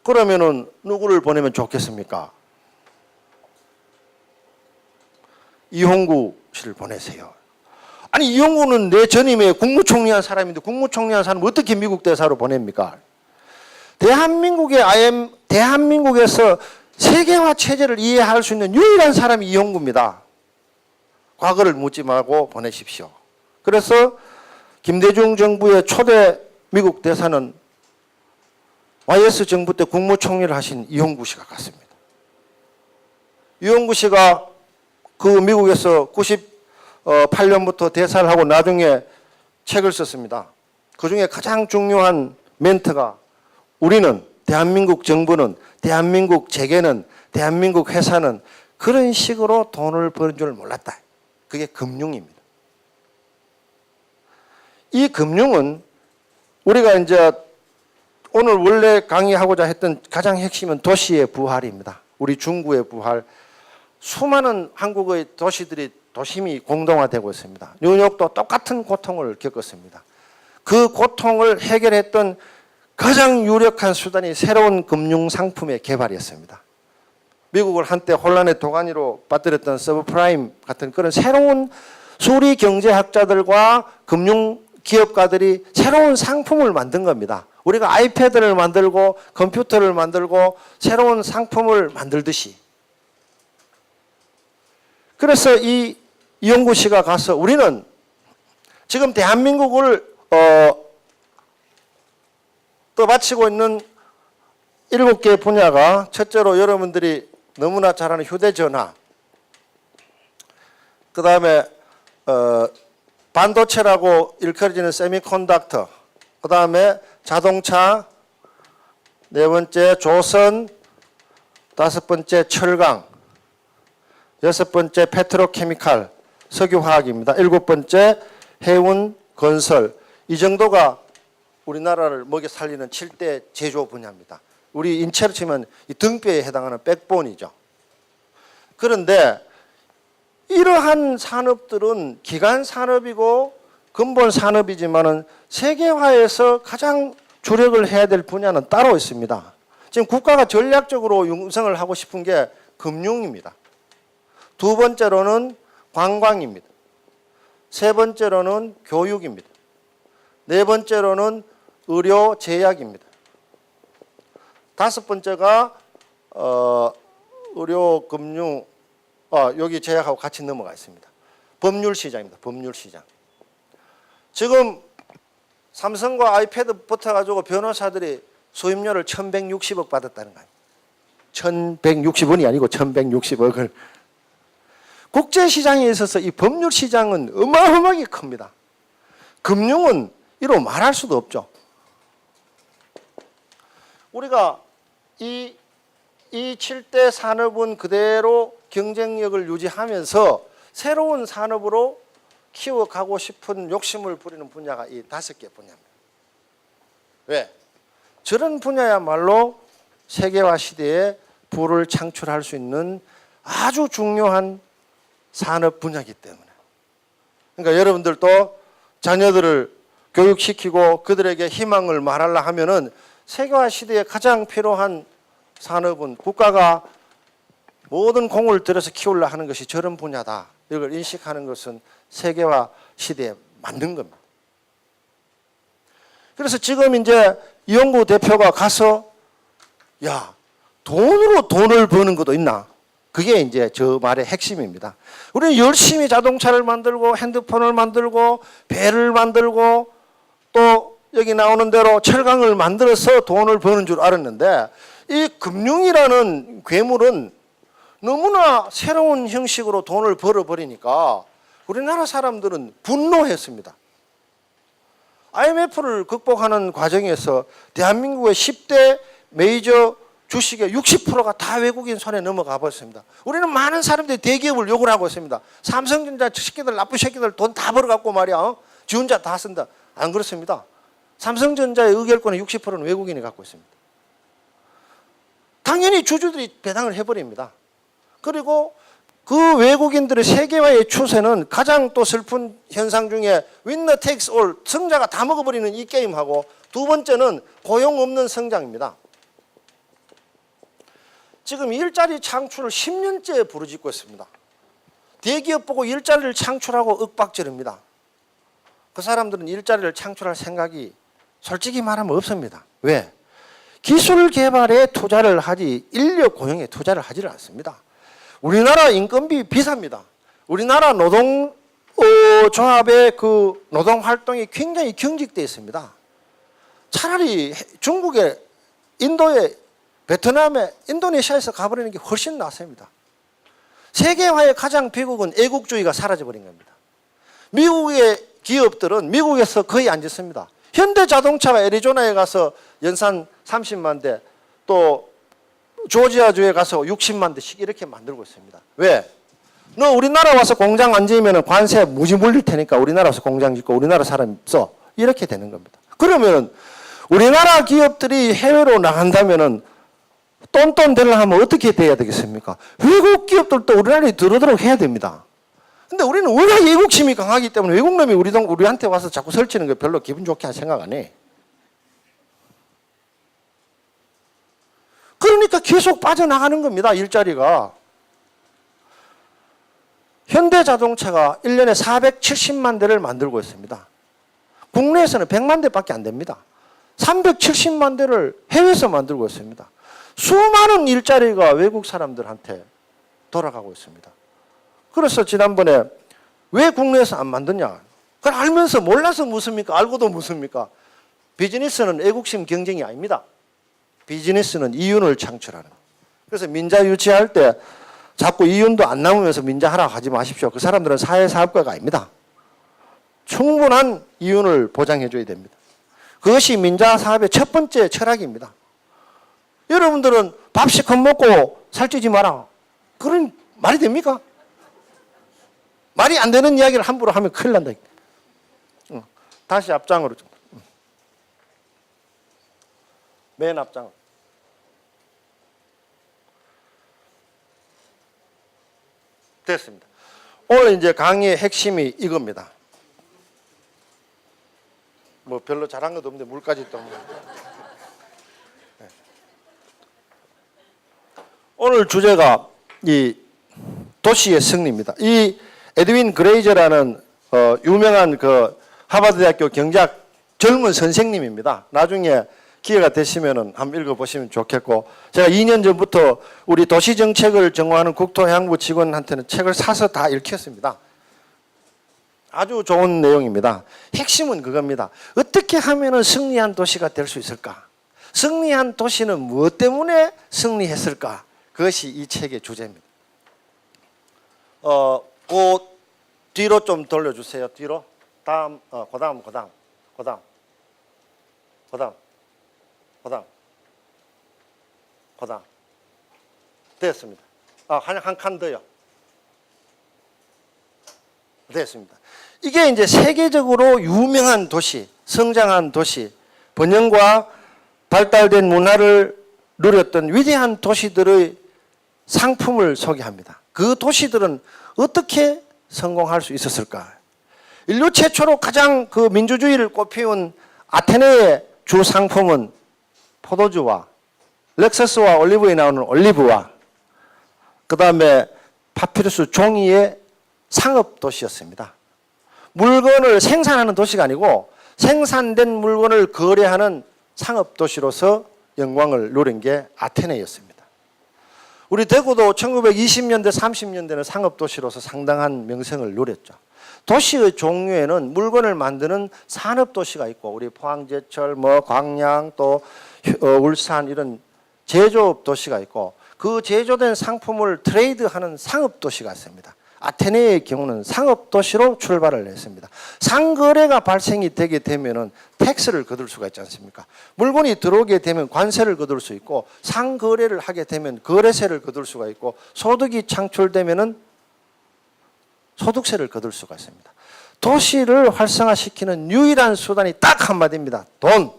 그러면은 누구를 보내면 좋겠습니까? 이홍구 씨를 보내세요. 아니 이홍구는 내 전임에 국무총리한 사람인데 국무총리한 사람을 어떻게 미국 대사로 보냅니까? 대한민국에서 세계화 체제를 이해할 수 있는 유일한 사람이 이홍구입니다. 과거를 묻지 말고 보내십시오. 그래서 김대중 정부의 초대 미국 대사는 YS 정부 때 국무총리를 하신 이홍구 씨가 갔습니다. 이홍구 씨가 그 미국에서 98년부터 대사를 하고 나중에 책을 썼습니다. 그중에 가장 중요한 멘트가 우리는 대한민국 정부는 대한민국 재계는 대한민국 회사는 그런 식으로 돈을 버는 줄 몰랐다. 그게 금융입니다. 이 금융은 우리가 이제 오늘 원래 강의하고자 했던 가장 핵심은 도시의 부활입니다. 우리 중구의 부활. 수많은 한국의 도심이 공동화되고 있습니다. 뉴욕도 똑같은 고통을 겪었습니다. 그 고통을 해결했던 가장 유력한 수단이 새로운 금융 상품의 개발이었습니다. 미국을 한때 혼란의 도가니로 빠뜨렸던 서브프라임 같은 그런 새로운 수리 경제학자들과 금융 기업가들이 새로운 상품을 만든 겁니다. 우리가 아이패드를 만들고 컴퓨터를 만들고 새로운 상품을 만들듯이. 그래서 이용구 씨가 가서 우리는 지금 대한민국을 떠받치고 있는 7개 분야가 첫째로 여러분들이 너무나 잘 아는 휴대전화, 그 다음에 반도체라고 일컬어지는 세미컨덕터, 그 다음에 자동차, 네 번째 조선, 다섯 번째 철강, 6번째 페트로케미칼, 석유화학입니다. 7번째 해운, 건설. 이 정도가 우리나라를 먹여 살리는 7대 제조 분야입니다. 우리 인체로 치면 이 등뼈에 해당하는 백본이죠. 그런데 이러한 산업들은 기간 산업이고 근본 산업이지만은 세계화에서 가장 주력을 해야 될 분야는 따로 있습니다. 지금 국가가 전략적으로 융성을 하고 싶은 게 금융입니다. 두 번째로는 관광입니다. 세 번째로는 교육입니다. 네 번째로는 의료 제약입니다. 다섯 번째가 의료 금융 여기 제약하고 같이 넘어가 있습니다. 법률 시장입니다. 법률 시장. 지금 삼성과 아이패드 붙어가지고 변호사들이 수임료를 1160억 받았다는 거예요. 1160원이 아니고 1160억을. 국제시장에 있어서 이 법률 시장은 어마어마하게 큽니다. 금융은 이로 말할 수도 없죠. 우리가 이 7대 산업은 그대로 경쟁력을 유지하면서 새로운 산업으로 키워가고 싶은 욕심을 부리는 분야가 이 5개 분야입니다. 왜? 저런 분야야말로 세계화 시대에 부를 창출할 수 있는 아주 중요한 산업 분야이기 때문에. 그러니까 여러분들도 자녀들을 교육시키고 그들에게 희망을 말하려 하면은 세계화 시대에 가장 필요한 산업은 국가가 모든 공을 들여서 키우려 하는 것이 저런 분야다. 이걸 인식하는 것은 세계화 시대에 맞는 겁니다. 그래서 지금 이제 이용구 대표가 가서 야, 돈으로 돈을 버는 것도 있나? 그게 이제 저 말의 핵심입니다. 우리는 열심히 자동차를 만들고 핸드폰을 만들고 배를 만들고 또 여기 나오는 대로 철강을 만들어서 돈을 버는 줄 알았는데 이 금융이라는 괴물은 너무나 새로운 형식으로 돈을 벌어버리니까 우리나라 사람들은 분노했습니다. IMF를 극복하는 과정에서 대한민국의 10대 메이저 주식의 60%가 다 외국인 손에 넘어가 버렸습니다. 우리는 많은 사람들이 대기업을 욕을 하고 있습니다. 삼성전자 새끼들 나쁜 새끼들 돈 다 벌어갖고 말이야. 지 혼자 다 쓴다. 안 그렇습니다. 삼성전자의 의결권의 60%는 외국인이 갖고 있습니다. 당연히 주주들이 배당을 해버립니다. 그리고 그 외국인들의 세계화의 추세는 가장 또 슬픈 현상 중에 winner takes all, 승자가 다 먹어버리는 이 게임하고 두 번째는 고용 없는 성장입니다. 지금 일자리 창출을 10년째 부르짖고 있습니다. 대기업 보고 일자리를 창출하고 윽박지릅니다. 그 사람들은 일자리를 창출할 생각이 솔직히 말하면 없습니다. 왜? 기술 개발에 투자를 하지 인력 고용에 투자를 하지를 않습니다. 우리나라 인건비 비쌉니다. 우리나라 노동조합의 그 노동활동이 굉장히 경직되어 있습니다. 차라리 중국에, 인도에, 베트남에, 인도네시아에서 가버리는 게 훨씬 낫습니다. 세계화의 가장 비극은 애국주의가 사라져버린 겁니다. 미국의 기업들은 미국에서 거의 안 짓습니다. 현대자동차가 애리조나에 가서 연산 30만 대, 또 조지아주에 가서 60만 대씩 이렇게 만들고 있습니다. 왜? 너 우리나라 와서 공장 안 지으면 관세 무지 물릴 테니까 우리나라 와서 공장 짓고 우리나라 사람 써. 이렇게 되는 겁니다. 그러면 우리나라 기업들이 해외로 나간다면 똔똔 되려 하면 어떻게 돼야 되겠습니까? 외국 기업들도 우리나라에 들어오도록 해야 됩니다. 근데 우리는 워낙 애국심이 강하기 때문에 외국 놈이 우리한테 와서 자꾸 설치는 거 별로 기분 좋게 생각 안 해. 그러니까 계속 빠져나가는 겁니다. 일자리가. 현대자동차가 1년에 470만 대를 만들고 있습니다. 국내에서는 100만 대밖에 안 됩니다. 370만 대를 해외에서 만들고 있습니다. 수많은 일자리가 외국 사람들한테 돌아가고 있습니다. 그래서 지난번에 왜 국내에서 안 만드냐? 그걸 알면서 몰라서 묻습니까? 알고도 묻습니까? 비즈니스는 애국심 경쟁이 아닙니다. 비즈니스는 이윤을 창출하는. 그래서 민자 유치할 때 자꾸 이윤도 안 남으면서 민자하라고 하지 마십시오. 그 사람들은 사회사업가가 아닙니다. 충분한 이윤을 보장해 줘야 됩니다. 그것이 민자 사업의 첫 번째 철학입니다. 여러분들은 밥 실컷 먹고 살찌지 마라. 그런 말이 됩니까? 말이 안 되는 이야기를 함부로 하면 큰일 난다. 다시 앞장으로. 맨 앞장. 됐습니다. 오늘 이제 강의의 핵심이 이겁니다. 뭐 별로 잘한 것도 없는데 물까지 또. 오늘 주제가 이 도시의 승리입니다. 이 에드윈 그레이저라는 유명한 그 하버드 대학교 경제학 젊은 선생님입니다. 나중에 기회가 되시면은 한번 읽어보시면 좋겠고, 제가 2년 전부터 우리 도시정책을 정화하는 국토해양부 직원한테는 책을 사서 다 읽혔습니다. 아주 좋은 내용입니다. 핵심은 그겁니다. 어떻게 하면은 승리한 도시가 될 수 있을까? 승리한 도시는 무엇 때문에 승리했을까? 그것이 이 책의 주제입니다. 그 뒤로 좀 돌려주세요. 뒤로. 다음, 그다음. 됐습니다. 한 칸 더요. 됐습니다. 이게 이제 세계적으로 유명한 도시, 성장한 도시, 번영과 발달된 문화를 누렸던 위대한 도시들의 상품을 소개합니다. 그 도시들은 어떻게 성공할 수 있었을까? 인류 최초로 가장 그 민주주의를 꽃피운 아테네의 주 상품은 포도주와 렉서스와 올리브에 나오는 올리브와 그 다음에 파피루스 종이의 상업 도시였습니다. 물건을 생산하는 도시가 아니고 생산된 물건을 거래하는 상업 도시로서 영광을 누린 게 아테네였습니다. 우리 대구도 1920년대, 30년대는 상업 도시로서 상당한 명성을 누렸죠. 도시의 종류에는 물건을 만드는 산업 도시가 있고, 우리 포항제철, 광양, 또 울산 이런 제조업 도시가 있고, 그 제조된 상품을 트레이드하는 상업 도시가 있습니다. 아테네의 경우는 상업 도시로 출발을 했습니다. 상거래가 발생이 되게 되면은 텍스를 거둘 수가 있지 않습니까? 물건이 들어오게 되면 관세를 거둘 수 있고, 상거래를 하게 되면 거래세를 거둘 수가 있고, 소득이 창출되면은 소득세를 거둘 수가 있습니다. 도시를 활성화시키는 유일한 수단이 딱 한마디입니다. 돈.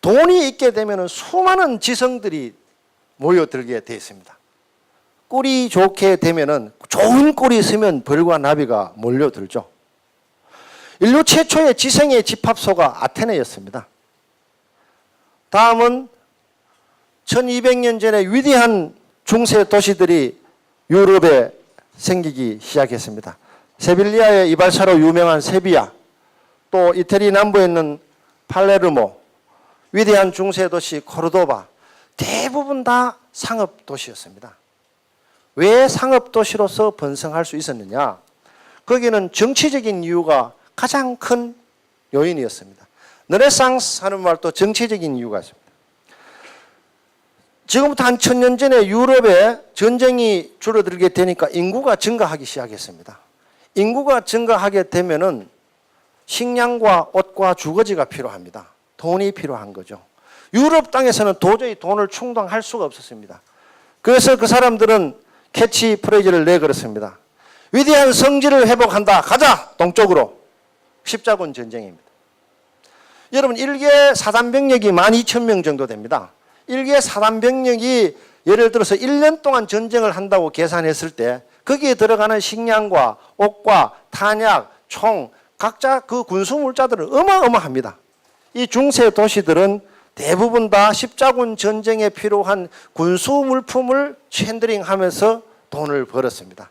돈이 있게 되면은 수많은 지성들이 모여들게 되어 있습니다. 꼴이 좋게 되면은, 좋은 꼴이 있으면 벌과 나비가 몰려들죠. 인류 최초의 지성의 집합소가 아테네였습니다. 다음은 1200년 전에 위대한 중세 도시들이 유럽에 생기기 시작했습니다. 세빌리아의 이발사로 유명한 세비야, 또 이태리 남부에 있는 팔레르모, 위대한 중세 도시 코르도바, 대부분 다 상업 도시였습니다. 왜 상업도시로서 번성할 수 있었느냐? 거기는 정치적인 이유가 가장 큰 요인이었습니다. 르네상스 하는 말도 정치적인 이유가 있습니다. 지금부터 한 1000년 전에 유럽에 전쟁이 줄어들게 되니까 인구가 증가하기 시작했습니다. 인구가 증가하게 되면은 식량과 옷과 주거지가 필요합니다. 돈이 필요한 거죠. 유럽 땅에서는 도저히 돈을 충당할 수가 없었습니다. 그래서 그 사람들은 캐치 프레이즈를 내걸었습니다. 위대한 성질을 회복한다. 가자! 동쪽으로. 십자군 전쟁입니다. 여러분, 일개 사단병력이 12,000명 정도 됩니다. 일개 사단병력이 예를 들어서 1년 동안 전쟁을 한다고 계산했을 때 거기에 들어가는 식량과 옷과 탄약, 총, 각자 그 군수물자들은 어마어마합니다. 이 중세 도시들은 대부분 다 십자군 전쟁에 필요한 군수 물품을 핸들링하면서 돈을 벌었습니다.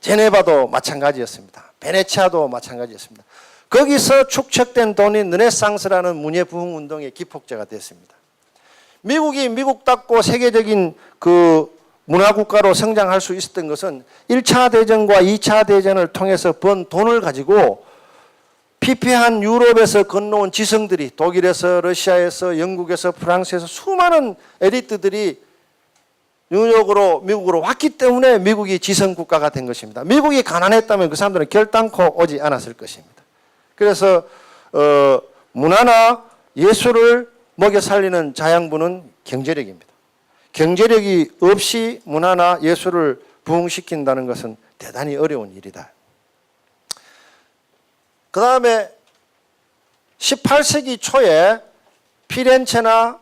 제네바도 마찬가지였습니다. 베네치아도 마찬가지였습니다. 거기서 축적된 돈이 르네상스라는 문예부흥 운동의 기폭제가 됐습니다. 미국이 미국답고 세계적인 그 문화국가로 성장할 수 있었던 것은 1차 대전과 2차 대전을 통해서 번 돈을 가지고 피폐한 유럽에서 건너온 지성들이, 독일에서, 러시아에서, 영국에서, 프랑스에서 수많은 엘리트들이 뉴욕으로, 미국으로 왔기 때문에 미국이 지성국가가 된 것입니다. 미국이 가난했다면 그 사람들은 결단코 오지 않았을 것입니다. 그래서 문화나 예술을 먹여 살리는 자양분은 경제력입니다. 경제력이 없이 문화나 예술을 부흥시킨다는 것은 대단히 어려운 일이다. 그 다음에 18세기 초에 피렌체나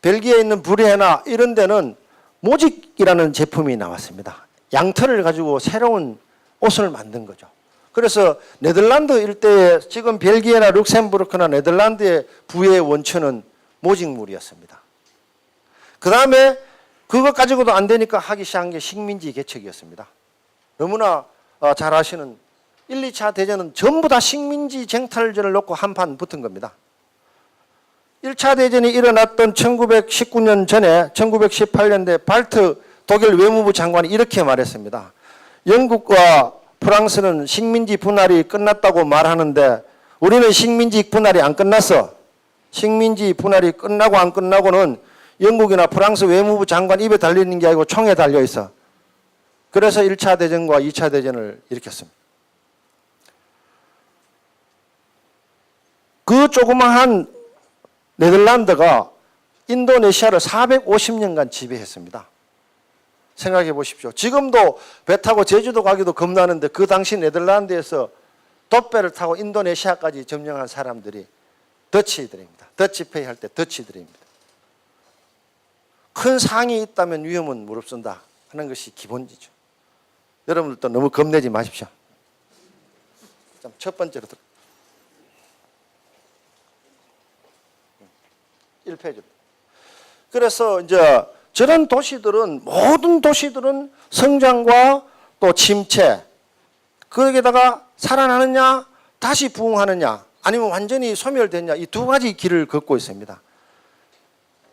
벨기에에 있는 브레나 이런 데는 모직이라는 제품이 나왔습니다. 양털을 가지고 새로운 옷을 만든 거죠. 그래서 네덜란드 일대에 지금 벨기에나 룩셈부르크나 네덜란드의 부의 원천은 모직물이었습니다. 그 다음에 그것 가지고도 안 되니까 하기 시작한 게 식민지 개척이었습니다. 너무나 잘 아시는 1, 2차 대전은 전부 다 식민지 쟁탈전을 놓고 한판 붙은 겁니다. 1차 대전이 일어났던 1919년 전에 1918년대 발트 독일 외무부 장관이 이렇게 말했습니다. 영국과 프랑스는 식민지 분할이 끝났다고 말하는데 우리는 식민지 분할이 안 끝났어. 식민지 분할이 끝나고 안 끝나고는 영국이나 프랑스 외무부 장관 입에 달리는 게 아니고 총에 달려 있어. 그래서 1차 대전과 2차 대전을 일으켰습니다. 그 조그마한 네덜란드가 인도네시아를 450년간 지배했습니다. 생각해 보십시오. 지금도 배 타고 제주도 가기도 겁나는데 그 당시 네덜란드에서 돛배를 타고 인도네시아까지 점령한 사람들이 더치들입니다. 더치페이 할 때 더치들입니다. 큰 상이 있다면 위험은 무릅쓴다 하는 것이 기본이죠. 여러분들도 너무 겁내지 마십시오. 첫 번째로 1페이지. 그래서 이제 저런 도시들은 모든 도시들은 성장과 또 침체 거기에다가 살아나느냐 다시 부흥하느냐 아니면 완전히 소멸됐냐 이 두 가지 길을 걷고 있습니다.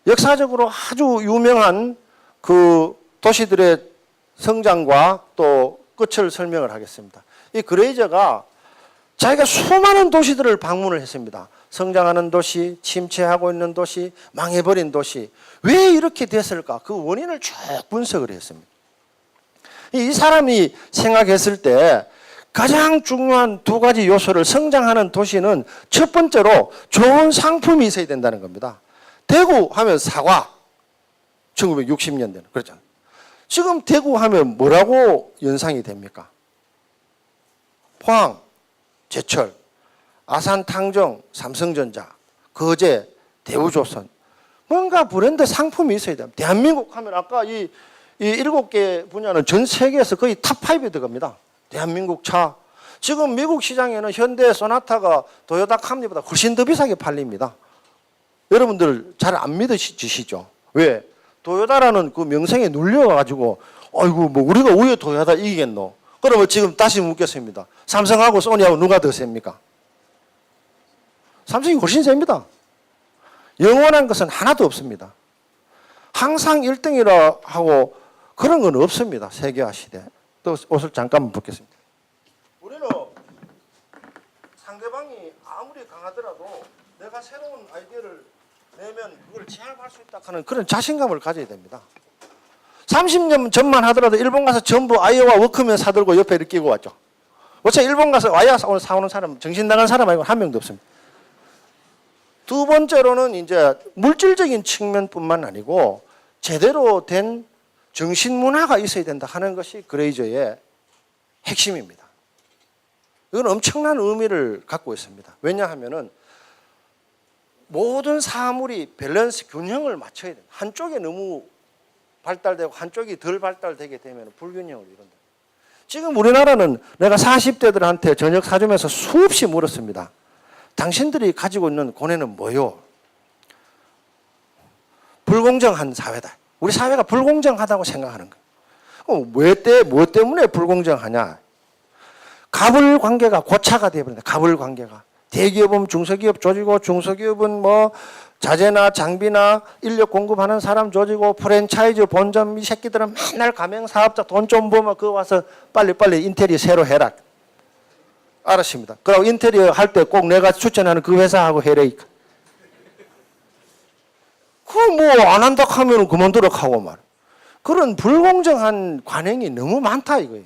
역사적으로 아주 유명한 그 도시들의 성장과 또 끝을 설명을 하겠습니다. 이 그레이저가 자기가 수많은 도시들을 방문을 했습니다. 성장하는 도시, 침체하고 있는 도시, 망해버린 도시. 왜 이렇게 됐을까? 그 원인을 쭉 분석을 했습니다. 이 사람이 생각했을 때 가장 중요한 두 가지 요소를 성장하는 도시는 첫 번째로 좋은 상품이 있어야 된다는 겁니다. 대구 하면 사과, 1960년대는 그렇잖아요. 지금 대구 하면 뭐라고 연상이 됩니까? 포항, 제철, 아산, 탕정, 삼성전자, 거제, 대우조선 뭔가 브랜드 상품이 있어야 됩니다. 대한민국 하면 아까 이 7개 분야는 전 세계에서 거의 탑5에 들어갑니다. 대한민국 차. 지금 미국 시장에는 현대 소나타가 도요타 캠리보다 훨씬 더 비싸게 팔립니다. 여러분들 잘 안 믿으시죠? 왜? 도요타라는 그 명성에 눌려가지고 아이고 뭐 우리가 왜 도요타 이기겠노? 그러면 지금 다시 묻겠습니다. 삼성하고 소니하고 누가 더 셉니까? 삼성이 훨씬 셉니다. 영원한 것은 하나도 없습니다. 항상 1등이라 하고 그런 건 없습니다. 세계화 시대. 또 옷을 잠깐만 벗겠습니다. 우리는 상대방이 아무리 강하더라도 내가 새로운 아이디어를 내면 그걸 제압할 수 있다 하는 그런 자신감을 가져야 됩니다. 30년 전만 하더라도 일본 가서 전부 아이오와 워크맨 사들고 옆에 이렇게 끼고 왔죠. 어차피 일본 가서 아이오와 사오는 사람, 정신 나간 사람 아니고 한 명도 없습니다. 두 번째로는 이제 물질적인 측면뿐만 아니고 제대로 된 정신 문화가 있어야 된다 하는 것이 그레이저의 핵심입니다. 이건 엄청난 의미를 갖고 있습니다. 왜냐하면은 모든 사물이 밸런스 균형을 맞춰야 된다. 한쪽에 너무 발달되고 한쪽이 덜 발달되게 되면 불균형을 이룬다. 지금 우리나라는 내가 40대들한테 저녁 사주면서 수없이 물었습니다. 당신들이 가지고 있는 고뇌는 뭐요? 불공정한 사회다. 우리 사회가 불공정하다고 생각하는 거예요. 뭐 때문에 불공정하냐? 갑을 관계가 고차가 되어버린다. 갑을 관계가. 대기업은 중소기업 조지고 중소기업은 뭐 자재나 장비나 인력 공급하는 사람 조지고 프랜차이즈 본점 이 새끼들은 맨날 가맹사업자 돈 좀 벌면 그거 와서 빨리빨리 인테리어 새로 해라. 알았습니다. 그리고 인테리어 할 때 꼭 내가 추천하는 그 회사하고 해래. 그거 뭐 안 한다 하면 그만두라 하고 말. 그런 불공정한 관행이 너무 많다 이거예요.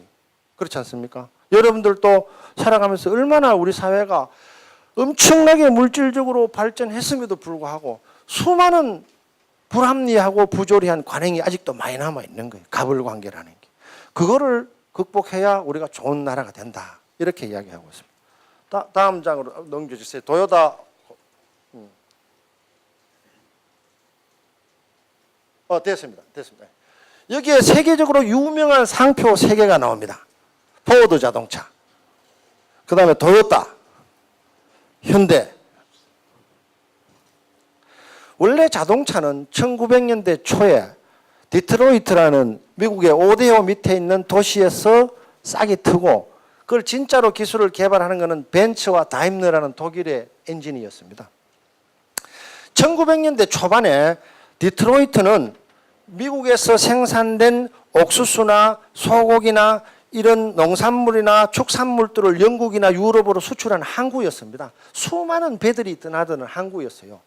그렇지 않습니까? 여러분들도 살아가면서 얼마나 우리 사회가 엄청나게 물질적으로 발전했음에도 불구하고 수많은 불합리하고 부조리한 관행이 아직도 많이 남아 있는 거예요. 갑을 관계라는 게. 그거를 극복해야 우리가 좋은 나라가 된다. 이렇게 이야기하고 있습니다. 다음 장으로 넘겨주세요. 도요타. 됐습니다. 여기에 세계적으로 유명한 상표 3개가 나옵니다. 포드 자동차, 그 다음에 도요타, 현대. 원래 자동차는 1900년대 초에 디트로이트라는 미국의 오데오 밑에 있는 도시에서 싹이 트고, 그걸 진짜로 기술을 개발하는 것은 벤츠와 다임러라는 독일의 엔진이었습니다. 1900년대 초반에 디트로이트는 미국에서 생산된 옥수수나 소고기나 이런 농산물이나 축산물들을 영국이나 유럽으로 수출하는 항구였습니다. 수많은 배들이 떠나드는 항구였어요.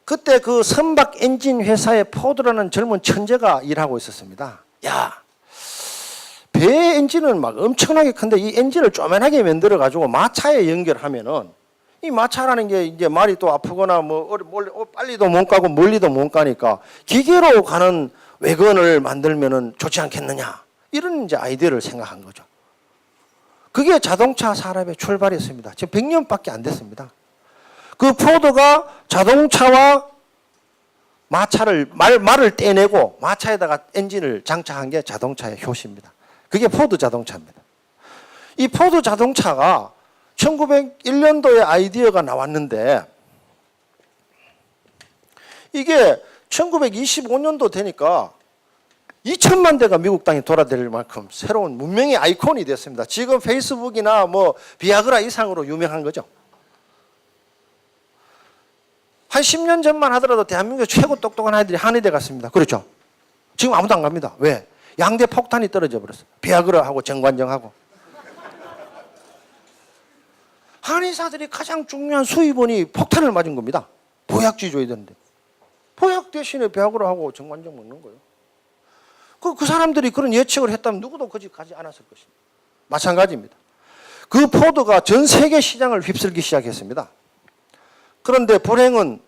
그때 그 선박 엔진 회사의 포드라는 젊은 천재가 일하고 있었습니다. 야, 배 엔진은 막 엄청나게 큰데 이 엔진을 쪼맨하게 만들어 가지고 마차에 연결하면은 이 마차라는 게 이제 말이 또 아프거나 뭐 빨리도 못 가고 멀리도 못 가니까 기계로 가는 외건을 만들면은 좋지 않겠느냐, 이런 이제 아이디어를 생각한 거죠. 그게 자동차 산업의 출발이었습니다. 지금 100년밖에 안 됐습니다. 그 포드가 자동차와 마차를 말을 떼내고 마차에다가 엔진을 장착한 게 자동차의 효시입니다. 그게 포드 자동차입니다. 이 포드 자동차가 1901년도에 아이디어가 나왔는데 이게 1925년도 되니까 2천만 대가 미국 땅에 돌아다닐 만큼 새로운 문명의 아이콘이 됐습니다. 지금 페이스북이나 뭐 비아그라 이상으로 유명한 거죠. 한 10년 전만 하더라도 대한민국 최고 똑똑한 아이들이 한의대 갔습니다. 그렇죠? 지금 아무도 안 갑니다. 왜? 양대 폭탄이 떨어져 버렸어요. 비아그라하고 정관정하고. 한의사들이 가장 중요한 수입원이 폭탄을 맞은 겁니다. 보약지 줘야 되는데. 보약 대신에 비아그라하고 정관정 먹는 거예요. 그 사람들이 그런 예측을 했다면 누구도 거기 가지 않았을 것입니다. 마찬가지입니다. 그 포드가 전 세계 시장을 휩쓸기 시작했습니다. 그런데 불행은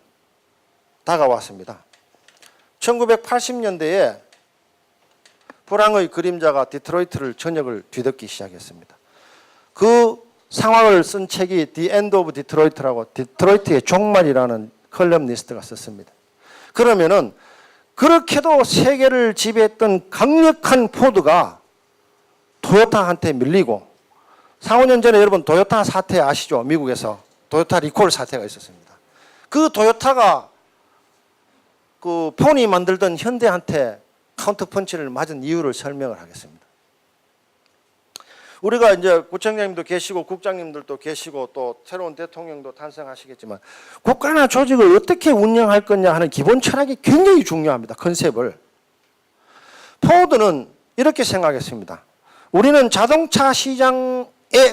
다가왔습니다. 1980년대에 불황의 그림자가 디트로이트를 전역을 뒤덮기 시작했습니다. 그 상황을 쓴 책이 The End of Detroit라고 디트로이트의 종말이라는 컬럼니스트가 썼습니다. 그러면은 그렇게도 세계를 지배했던 강력한 포드가 토요타한테 밀리고 4, 5년 전에 여러분 토요타 사태 아시죠? 미국에서 토요타 리콜 사태가 있었습니다. 그 토요타가 그 폰이 만들던 현대한테 카운터 펀치를 맞은 이유를 설명을 하겠습니다. 우리가 이제 구청장님도 계시고 국장님들도 계시고 또 새로운 대통령도 탄생하시겠지만 국가나 조직을 어떻게 운영할 거냐 하는 기본 철학이 굉장히 중요합니다. 컨셉을. 포드는 이렇게 생각했습니다. 우리는 자동차 시장에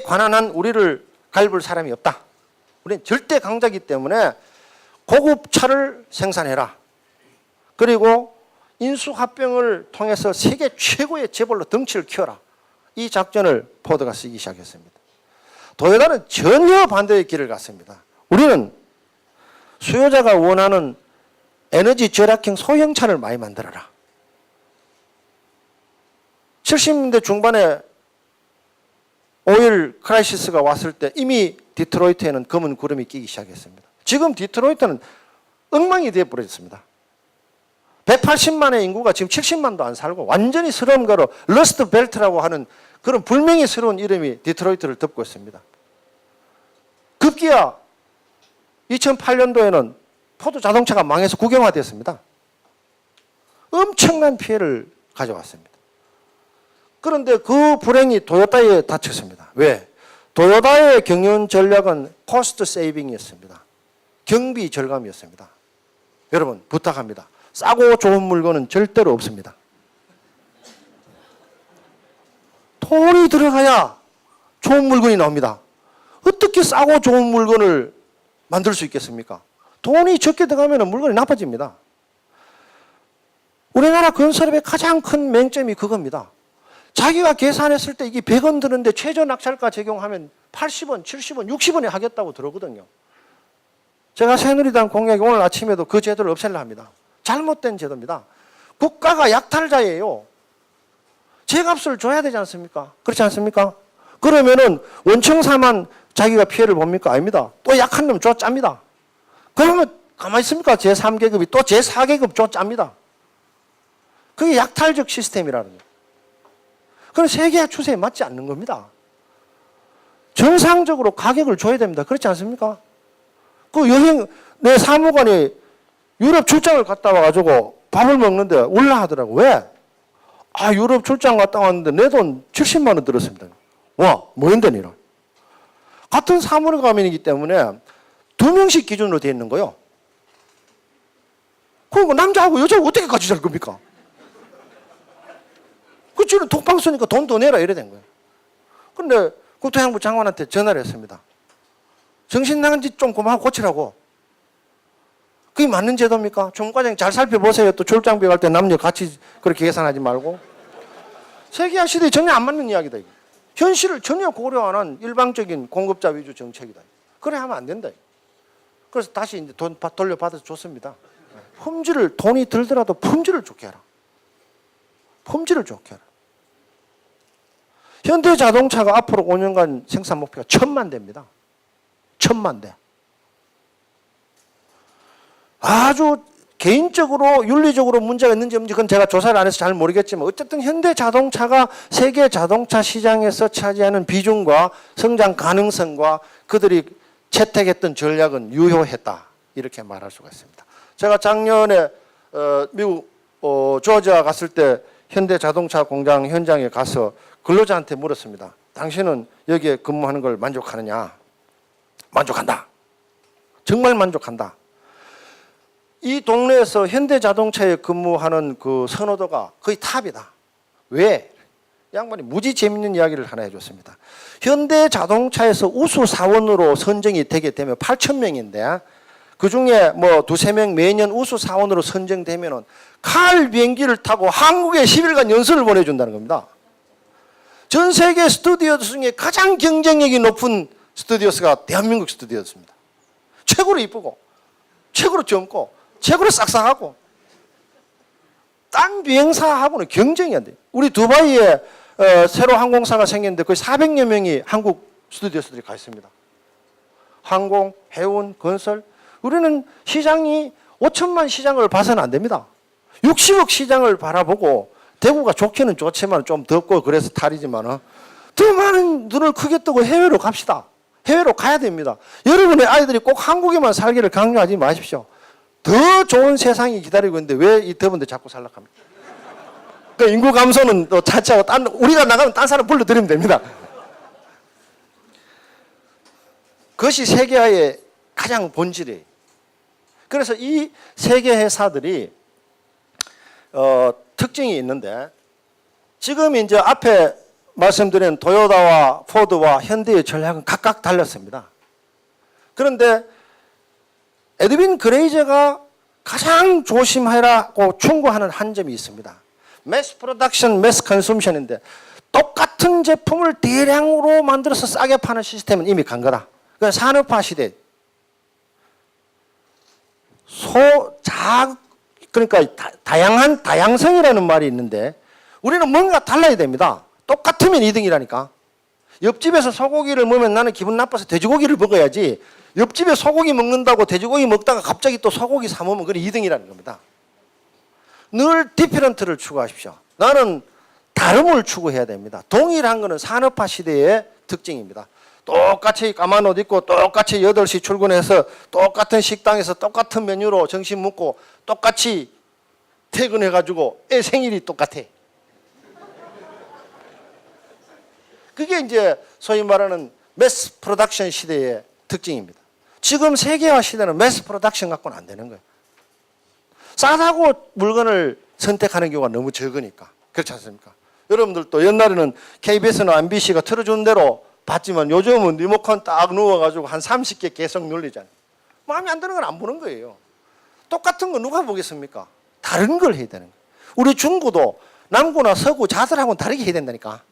관한 한 우리를 갈굴 사람이 없다. 우리는 절대 강자이기 때문에 고급 차를 생산해라. 그리고 인수합병을 통해서 세계 최고의 재벌로 덩치를 키워라. 이 작전을 포드가 쓰기 시작했습니다. 도요타는 전혀 반대의 길을 갔습니다. 우리는 수요자가 원하는 에너지 절약형 소형차를 많이 만들어라. 70년대 중반에 오일 크라이시스가 왔을 때 이미 디트로이트에는 검은 구름이 끼기 시작했습니다. 지금 디트로이트는 엉망이 되어버렸습니다. 180만의 인구가 지금 70만도 안 살고 완전히 스럼가로 러스트 벨트라고 하는 그런 불명예스러운 이름이 디트로이트를 덮고 있습니다. 급기야 2008년도에는 포드 자동차가 망해서 국영화됐습니다. 엄청난 피해를 가져왔습니다. 그런데 그 불행이 도요타에 닥쳤습니다. 왜? 도요타의 경영 전략은 코스트 세이빙이었습니다. 경비 절감이었습니다. 여러분 부탁합니다. 싸고 좋은 물건은 절대로 없습니다. 돈이 들어가야 좋은 물건이 나옵니다. 어떻게 싸고 좋은 물건을 만들 수 있겠습니까? 돈이 적게 들어가면 물건이 나빠집니다. 우리나라 건설업의 가장 큰 맹점이 그겁니다. 자기가 계산했을 때 이게 100원 드는데 최저 낙찰가 적용하면 80원, 70원, 60원에 하겠다고 들어오거든요. 제가 새누리당 공약이 오늘 아침에도 그 제도를 없애려 합니다. 잘못된 제도입니다. 국가가 약탈자예요. 제값을 줘야 되지 않습니까? 그렇지 않습니까? 그러면은 원청사만 자기가 피해를 봅니까? 아닙니다. 또 약한 놈 쪼짭니다. 그러면 가만히 있습니까? 제3계급이 또 제4계급 쪼짭니다. 그게 약탈적 시스템이라는 거예요. 그건 세계화 추세에 맞지 않는 겁니다. 정상적으로 가격을 줘야 됩니다. 그렇지 않습니까? 그 여행, 내 사무관이 유럽 출장을 갔다 와가지고 밥을 먹는데 올라 하더라고. 왜? 아, 유럽 출장 갔다 왔는데 내 돈 70만 원 들었습니다. 와, 뭐인데니라. 같은 사무관 가면이기 때문에 2명씩 기준으로 되어 있는 거요. 그럼 남자하고 여자하고 어떻게 같이 살 겁니까? 그 지는 독방 쓰니까 돈 더 내라 이래 된 거예요. 그런데 국토해양부 장관한테 전화를 했습니다. 정신 나간 짓 좀 그만 고치라고. 그게 맞는 제도입니까? 총과장 잘 살펴보세요. 또 출장비 갈 때 남녀 같이 그렇게 계산하지 말고. 세계화 시대에 전혀 안 맞는 이야기다. 이거. 현실을 전혀 고려 안 한 일방적인 공급자 위주 정책이다. 그래 하면 안 된다. 그래서 다시 이제 돈 돌려받아서 줬습니다. 품질을, 돈이 들더라도 품질을 좋게 해라. 품질을 좋게 해라. 현대자동차가 앞으로 5년간 생산 목표가 1000만 대입니다. 1000만 대. 아주 개인적으로 윤리적으로 문제가 있는지 없는지 그건 제가 조사를 안 해서 잘 모르겠지만 어쨌든 현대자동차가 세계 자동차 시장에서 차지하는 비중과 성장 가능성과 그들이 채택했던 전략은 유효했다. 이렇게 말할 수가 있습니다. 제가 작년에 미국 조지아 갔을 때 현대자동차 공장 현장에 가서 근로자한테 물었습니다. 당신은 여기에 근무하는 걸 만족하느냐? 만족한다. 정말 만족한다. 이 동네에서 현대자동차에 근무하는 그 선호도가 거의 탑이다. 왜? 양반이 무지 재밌는 이야기를 하나 해줬습니다. 현대자동차에서 우수 사원으로 선정이 되게 되면 8,000명인데 그 중에 뭐 2~3명 매년 우수 사원으로 선정되면은 칼 비행기를 타고 한국에 10일간 연수를 보내준다는 겁니다. 전 세계 스튜디오스 중에 가장 경쟁력이 높은 스튜디오스가 대한민국 스튜디오스입니다. 최고로 이쁘고, 최고로 젊고, 최고로 싹싹하고. 딴 비행사하고는 경쟁이 안 돼요. 우리 두바이에 새로 항공사가 생겼는데 거의 400여 명이 한국 스튜디오스들이 가 있습니다. 항공, 해운, 건설. 우리는 시장이 5천만 시장을 봐서는 안 됩니다. 60억 시장을 바라보고 대구가 좋기는 좋지만 좀 덥고 그래서 탈이지만 더 많은 눈을 크게 뜨고 해외로 갑시다. 해외로 가야 됩니다. 여러분의 아이들이 꼭 한국에만 살기를 강요하지 마십시오. 더 좋은 세상이 기다리고 있는데 왜 이 더운데 자꾸 살락합니까? 그러니까 인구 감소는 또 차치하고 우리가 나가면 딴 사람 불러들이면 됩니다. 그것이 세계화의 가장 본질이에요. 그래서 이 세계 회사들이 특징이 있는데 지금 이제 앞에 말씀드린 도요타와 포드와 현대의 전략은 각각 달랐습니다. 그런데 에드윈 그레이저가 가장 조심하라고 충고하는 한 점이 있습니다. 매스 프로덕션, 매스 컨숨션인데 똑같은 제품을 대량으로 만들어서 싸게 파는 시스템은 이미 간 거다. 그러니까 산업화 시대. 그러니까 다양성이라는 말이 있는데 우리는 뭔가 달라야 됩니다. 똑같으면 2등이라니까. 옆집에서 소고기를 먹으면 나는 기분 나빠서 돼지고기를 먹어야지 옆집에 소고기 먹는다고 돼지고기 먹다가 갑자기 또 소고기 사 먹으면 그게 2등이라는 겁니다. 늘 디퍼런트를 추구하십시오. 나는 다름을 추구해야 됩니다. 동일한 것은 산업화 시대의 특징입니다. 똑같이 까만 옷 입고 똑같이 8시 출근해서 똑같은 식당에서 똑같은 메뉴로 점심 먹고 똑같이 퇴근해가지고 애 생일이 똑같아. 그게 이제 소위 말하는 매스 프로덕션 시대의 특징입니다. 지금 세계화 시대는 매스 프로덕션 갖고는 안 되는 거예요. 싸다고 물건을 선택하는 경우가 너무 적으니까. 그렇지 않습니까? 여러분들도 옛날에는 KBS나 MBC가 틀어주는 대로 봤지만 요즘은 리모컨 딱 누워가지고 한 30개 계속 눌리잖아요. 마음에 안 드는 건 안 보는 거예요. 똑같은 거 누가 보겠습니까? 다른 걸 해야 되는 거예요. 우리 중구도 남구나 서구 자들하고는 다르게 해야 된다니까.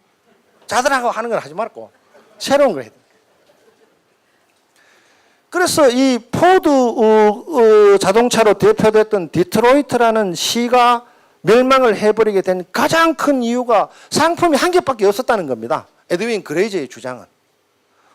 자들하고 하는 건 하지 말고 새로운 걸 해야 돼요. 그래서 이 포드 자동차로 대표됐던 디트로이트라는 시가 멸망을 해버리게 된 가장 큰 이유가 상품이 한 개밖에 없었다는 겁니다. 에드윈 그레이저의 주장은.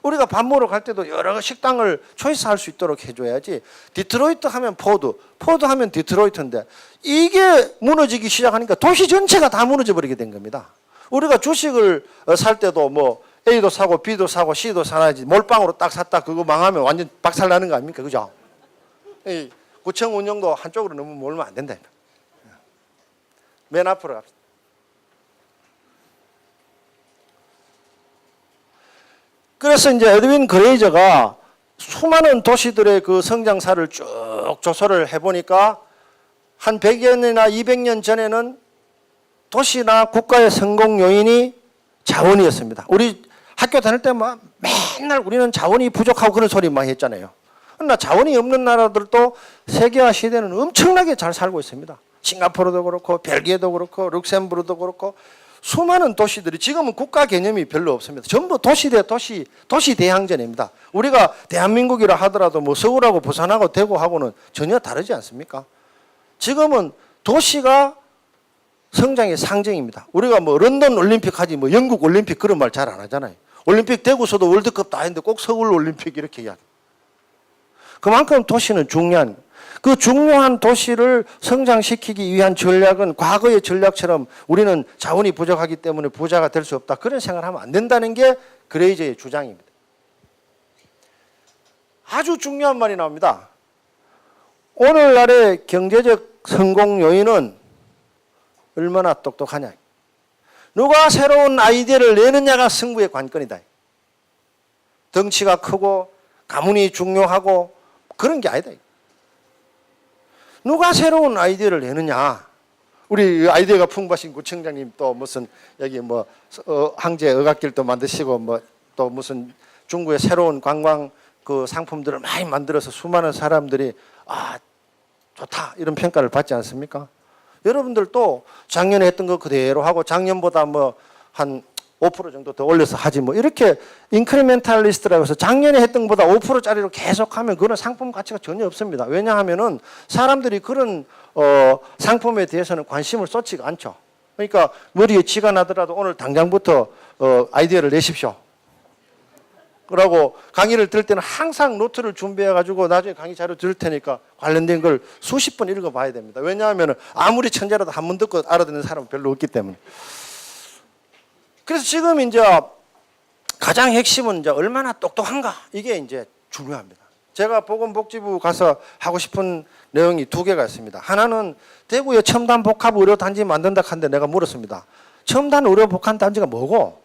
우리가 밥 먹으러 갈 때도 여러 식당을 초이스할 수 있도록 해줘야지. 디트로이트 하면 포드, 포드 하면 디트로이트인데 이게 무너지기 시작하니까 도시 전체가 다 무너져 버리게 된 겁니다. 우리가 주식을 살 때도 뭐 A도 사고 B도 사고 C도 사야지 몰빵으로 딱 샀다 그거 망하면 완전 박살나는 거 아닙니까? 그죠? 이 구청 운영도 한쪽으로 너무 몰면 안 된다. 맨 앞으로 갑시다. 그래서 이제 에드윈 그레이저가 수많은 도시들의 그 성장사를 쭉 조사를 해보니까 한 100년이나 200년 전에는 도시나 국가의 성공 요인이 자원이었습니다. 우리 학교 다닐 때 뭐 맨날 우리는 자원이 부족하고 그런 소리 많이 했잖아요. 그러나 자원이 없는 나라들도 세계화 시대는 엄청나게 잘 살고 있습니다. 싱가포르도 그렇고 벨기에도 그렇고 룩셈부르도 그렇고 수많은 도시들이 지금은 국가 개념이 별로 없습니다. 전부 도시 대 도시, 도시 대항전입니다. 우리가 대한민국이라 하더라도 뭐 서울하고 부산하고 대구하고는 전혀 다르지 않습니까? 지금은 도시가 성장의 상징입니다. 우리가 뭐 런던 올림픽 하지 뭐 영국 올림픽 그런 말 잘 안 하잖아요. 올림픽 대구서도 월드컵 다 했는데 꼭 서울 올림픽 이렇게 이야기. 그만큼 도시는 중요한, 그 중요한 도시를 성장시키기 위한 전략은 과거의 전략처럼 우리는 자원이 부족하기 때문에 부자가 될 수 없다. 그런 생각을 하면 안 된다는 게 그레이저의 주장입니다. 아주 중요한 말이 나옵니다. 오늘날의 경제적 성공 요인은 얼마나 똑똑하냐. 누가 새로운 아이디어를 내느냐가 승부의 관건이다. 덩치가 크고 가문이 중요하고 그런 게 아니다. 누가 새로운 아이디어를 내느냐. 우리 아이디어가 풍부하신 구청장님 또 무슨 여기 뭐 항제 어각길도 만드시고 뭐 또 무슨 중국의 새로운 관광 그 상품들을 많이 만들어서 수많은 사람들이 아 좋다 이런 평가를 받지 않습니까? 여러분들도 작년에 했던 거 그대로 하고 작년보다 뭐 한 5% 정도 더 올려서 하지 뭐 이렇게 인크리멘탈리스트라고 해서 작년에 했던 것보다 5%짜리로 계속하면 그런 상품 가치가 전혀 없습니다. 왜냐하면은 사람들이 그런 상품에 대해서는 관심을 쏟지가 않죠. 그러니까 머리에 쥐가 나더라도 오늘 당장부터 아이디어를 내십시오. 그러고 강의를 들을 때는 항상 노트를 준비해 가지고 나중에 강의 자료 들을 테니까 관련된 걸 수십 번 읽어봐야 됩니다. 왜냐하면 아무리 천재라도 한 번 듣고 알아듣는 사람은 별로 없기 때문에. 그래서 지금 이제 가장 핵심은 이제 얼마나 똑똑한가 이게 이제 중요합니다. 제가 보건복지부 가서 하고 싶은 내용이 두 개가 있습니다. 하나는 대구에 첨단 복합 의료 단지 만든다 하는데 내가 물었습니다. 첨단 의료 복합 단지가 뭐고?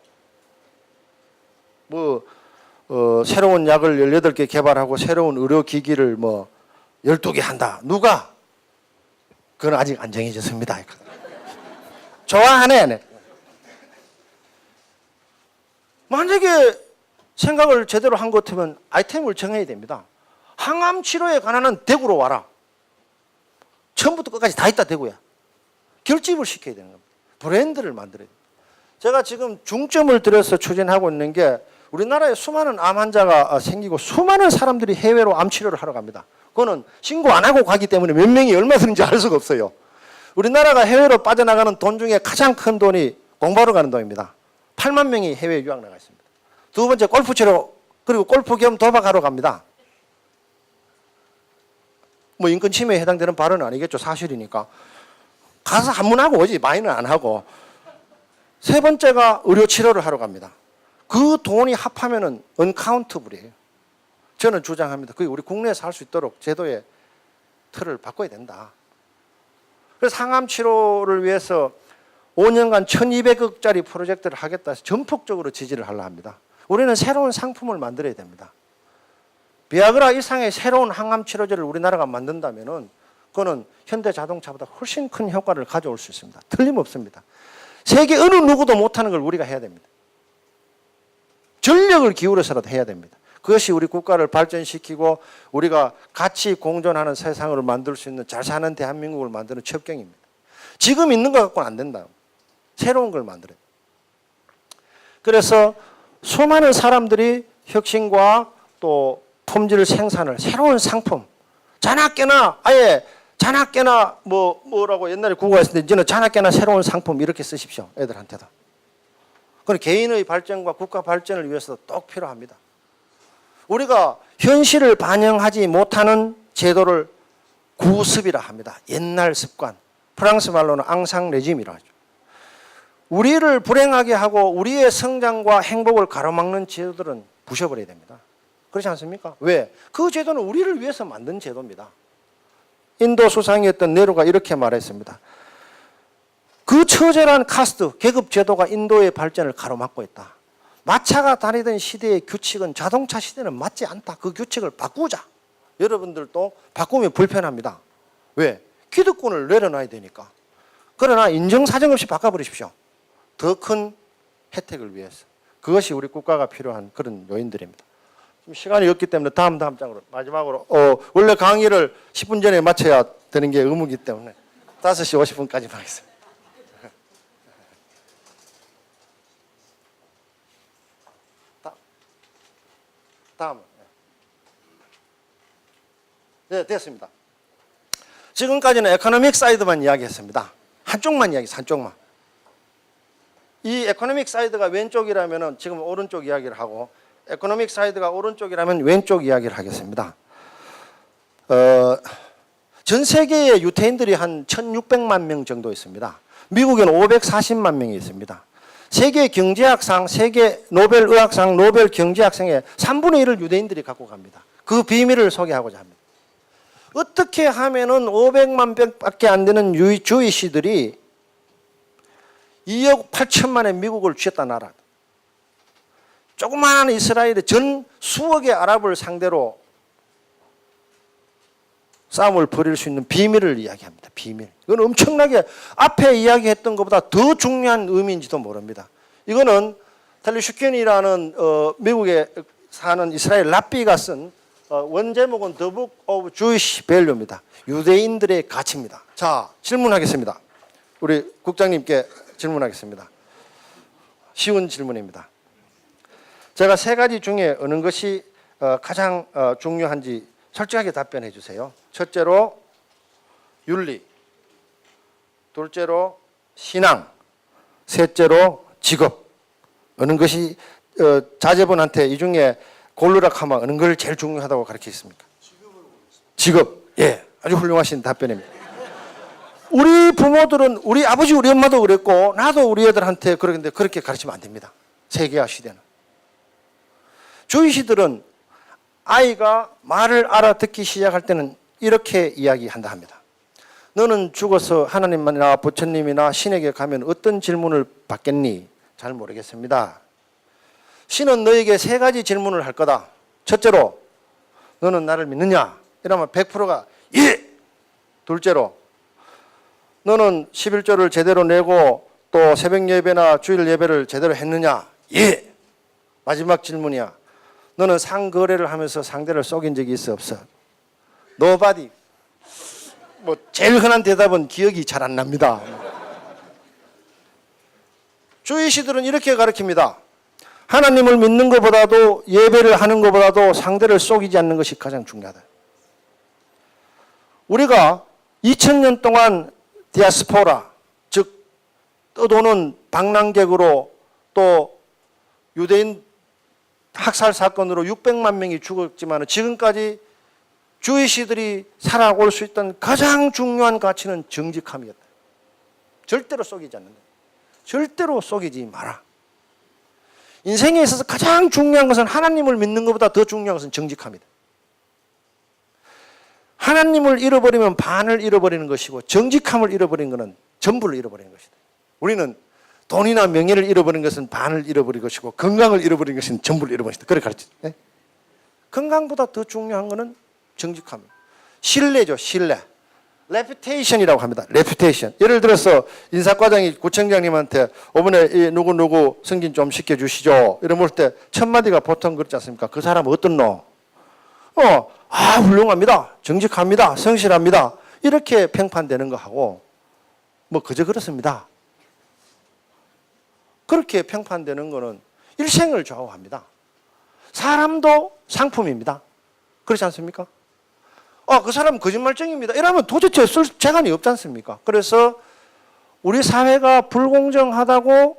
뭐 새로운 약을 18개 개발하고 새로운 의료기기를 뭐 12개 한다. 누가? 그건 아직 안 정해졌습니다. 좋아하네. 네. 만약에 생각을 제대로 한 것 같으면 아이템을 정해야 됩니다. 항암 치료에 관한은 대구로 와라. 처음부터 끝까지 다 있다 대구야. 결집을 시켜야 되는 겁니다. 브랜드를 만들어야 됩니다. 제가 지금 중점을 들여서 추진하고 있는 게 우리나라에 수많은 암 환자가 생기고 수많은 사람들이 해외로 암 치료를 하러 갑니다. 그거는 신고 안 하고 가기 때문에 몇 명이 얼마 드는지 알 수가 없어요. 우리나라가 해외로 빠져나가는 돈 중에 가장 큰 돈이 공부하러 가는 돈입니다. 8만 명이 해외 유학 나가 있습니다. 두 번째 골프 치러 그리고 골프 겸 도박하러 갑니다. 뭐 인권 침해에 해당되는 발언은 아니겠죠. 사실이니까. 가서 한문하고 오지 많이는 안 하고. 세 번째가 의료 치료를 하러 갑니다. 그 돈이 합하면은 언카운터블이에요. 저는 주장합니다. 그게 우리 국내에서 할 수 있도록 제도의 틀을 바꿔야 된다. 그래서 항암 치료를 위해서 5년간 1200억짜리 프로젝트를 하겠다 해서 전폭적으로 지지를 하려 합니다. 우리는 새로운 상품을 만들어야 됩니다. 비아그라 이상의 새로운 항암 치료제를 우리나라가 만든다면은 그거는 현대자동차보다 훨씬 큰 효과를 가져올 수 있습니다. 틀림없습니다. 세계 어느 누구도 못하는 걸 우리가 해야 됩니다. 전력을 기울여서라도 해야 됩니다. 그것이 우리 국가를 발전시키고 우리가 같이 공존하는 세상을 만들 수 있는 잘 사는 대한민국을 만드는 첩경입니다. 지금 있는 것 갖고는 안 된다. 새로운 걸 만들어야 돼요. 그래서 수많은 사람들이 혁신과 또 품질 생산을 새로운 상품 자나깨나 아예 자나깨나 뭐라고 옛날에 구호가 있었는데 이제는 자나깨나 새로운 상품 이렇게 쓰십시오. 애들한테도. 그건 개인의 발전과 국가 발전을 위해서도 꼭 필요합니다. 우리가 현실을 반영하지 못하는 제도를 구습이라 합니다. 옛날 습관. 프랑스 말로는 앙상 레짐이라 하죠. 우리를 불행하게 하고 우리의 성장과 행복을 가로막는 제도들은 부셔버려야 됩니다. 그렇지 않습니까? 왜? 그 제도는 우리를 위해서 만든 제도입니다. 인도 수상이었던 네루가 이렇게 말했습니다. 그 처절한 카스트, 계급 제도가 인도의 발전을 가로막고 있다. 마차가 다니던 시대의 규칙은 자동차 시대는 맞지 않다. 그 규칙을 바꾸자. 여러분들도 바꾸면 불편합니다. 왜? 기득권을 내려놔야 되니까. 그러나 인정사정 없이 바꿔버리십시오. 더 큰 혜택을 위해서. 그것이 우리 국가가 필요한 그런 요인들입니다. 좀 시간이 없기 때문에 다음 장으로 마지막으로 원래 강의를 10분 전에 마쳐야 되는 게 의무이기 때문에 5시 50분까지만 하겠습니다. 다음. 네, 됐습니다. 지금까지는 에코노믹 사이드만 이야기했습니다. 한쪽만 이야기했어요. 한쪽만. 이 에코노믹 사이드가 왼쪽이라면 지금 오른쪽 이야기를 하고 에코노믹 사이드가 오른쪽이라면 왼쪽 이야기를 하겠습니다. 전 세계에 유태인들이 한 1600만 명 정도 있습니다. 미국에는 540만 명이 있습니다. 세계 경제학상, 세계 노벨 의학상, 노벨 경제학상의 3분의 1을 유대인들이 갖고 갑니다. 그 비밀을 소개하고자 합니다. 어떻게 하면은 500만 명밖에 안 되는 주이시들이 2억 8천만의 미국을 쥐었다 나라. 조그마한 이스라엘의 전 수억의 아랍을 상대로 싸움을 벌일 수 있는 비밀을 이야기합니다. 비밀. 이건 엄청나게 앞에 이야기했던 것보다 더 중요한 의미인지도 모릅니다. 이거는 텔리 슈켄이라는 미국에 사는 이스라엘 랍비가 쓴 원제목은 The Book of Jewish Value입니다. 유대인들의 가치입니다. 자, 질문하겠습니다. 우리 국장님께 질문하겠습니다. 쉬운 질문입니다. 제가 세 가지 중에 어느 것이 가장 중요한지 솔직하게 답변해 주세요. 첫째로 윤리, 둘째로 신앙, 셋째로 직업. 어느 것이 자제분한테 이 중에 고르라 하면 어느 걸 제일 중요하다고 가르치셨습니까? 직업. 예, 아주 훌륭하신 답변입니다. 우리 부모들은 우리 아버지 우리 엄마도 그랬고 나도 우리 애들한테 그러는데 그렇게 가르치면 안 됩니다. 세계화 시대는. 주이시들은 아이가 말을 알아듣기 시작할 때는 이렇게 이야기한다 합니다. 너는 죽어서 하나님이나 부처님이나 신에게 가면 어떤 질문을 받겠니? 잘 모르겠습니다. 신은 너에게 세 가지 질문을 할 거다. 첫째로 너는 나를 믿느냐? 이러면 100%가 예! 둘째로 너는 11조를 제대로 내고 또 새벽 예배나 주일 예배를 제대로 했느냐? 예! 마지막 질문이야. 너는 상거래를 하면서 상대를 속인 적이 있어 없어? Nobody. 뭐 제일 흔한 대답은 기억이 잘 안 납니다. 주이시들은 이렇게 가르칩니다. 하나님을 믿는 것보다도 예배를 하는 것보다도 상대를 속이지 않는 것이 가장 중요하다. 우리가 2000년 동안 디아스포라, 즉 떠도는 방랑객으로 또 유대인 학살 사건으로 600만 명이 죽었지만 지금까지 주이시들이 살아올 수 있던 가장 중요한 가치는 정직함이었다. 절대로 속이지 않는다. 절대로 속이지 마라. 인생에 있어서 가장 중요한 것은 하나님을 믿는 것보다 더 중요한 것은 정직함이다. 하나님을 잃어버리면 반을 잃어버리는 것이고 정직함을 잃어버리는 것은 전부를 잃어버리는 것이다. 우리는 돈이나 명예를 잃어버리는 것은 반을 잃어버린 것이고 건강을 잃어버리는 것은 전부를 잃어버린 것이다. 그렇게 가르치죠. 네? 건강보다 더 중요한 것은 정직함입니다. 신뢰죠. 신뢰. reputation이라고 합니다. reputation. 예를 들어서 인사과장이 구청장님한테 이번에 이 누구 승진 좀 시켜주시죠. 이런 볼 때 첫 마디가 보통 그렇지 않습니까? 그 사람 어떻노? 훌륭합니다. 정직합니다. 성실합니다. 이렇게 평판되는 거하고 뭐 그저 그렇습니다. 그렇게 평판되는 거는 일생을 좌우합니다. 사람도 상품입니다. 그렇지 않습니까? 그 사람 거짓말쟁입니다. 이러면 도대체 쓸 재간이 없지 않습니까? 그래서 우리 사회가 불공정하다고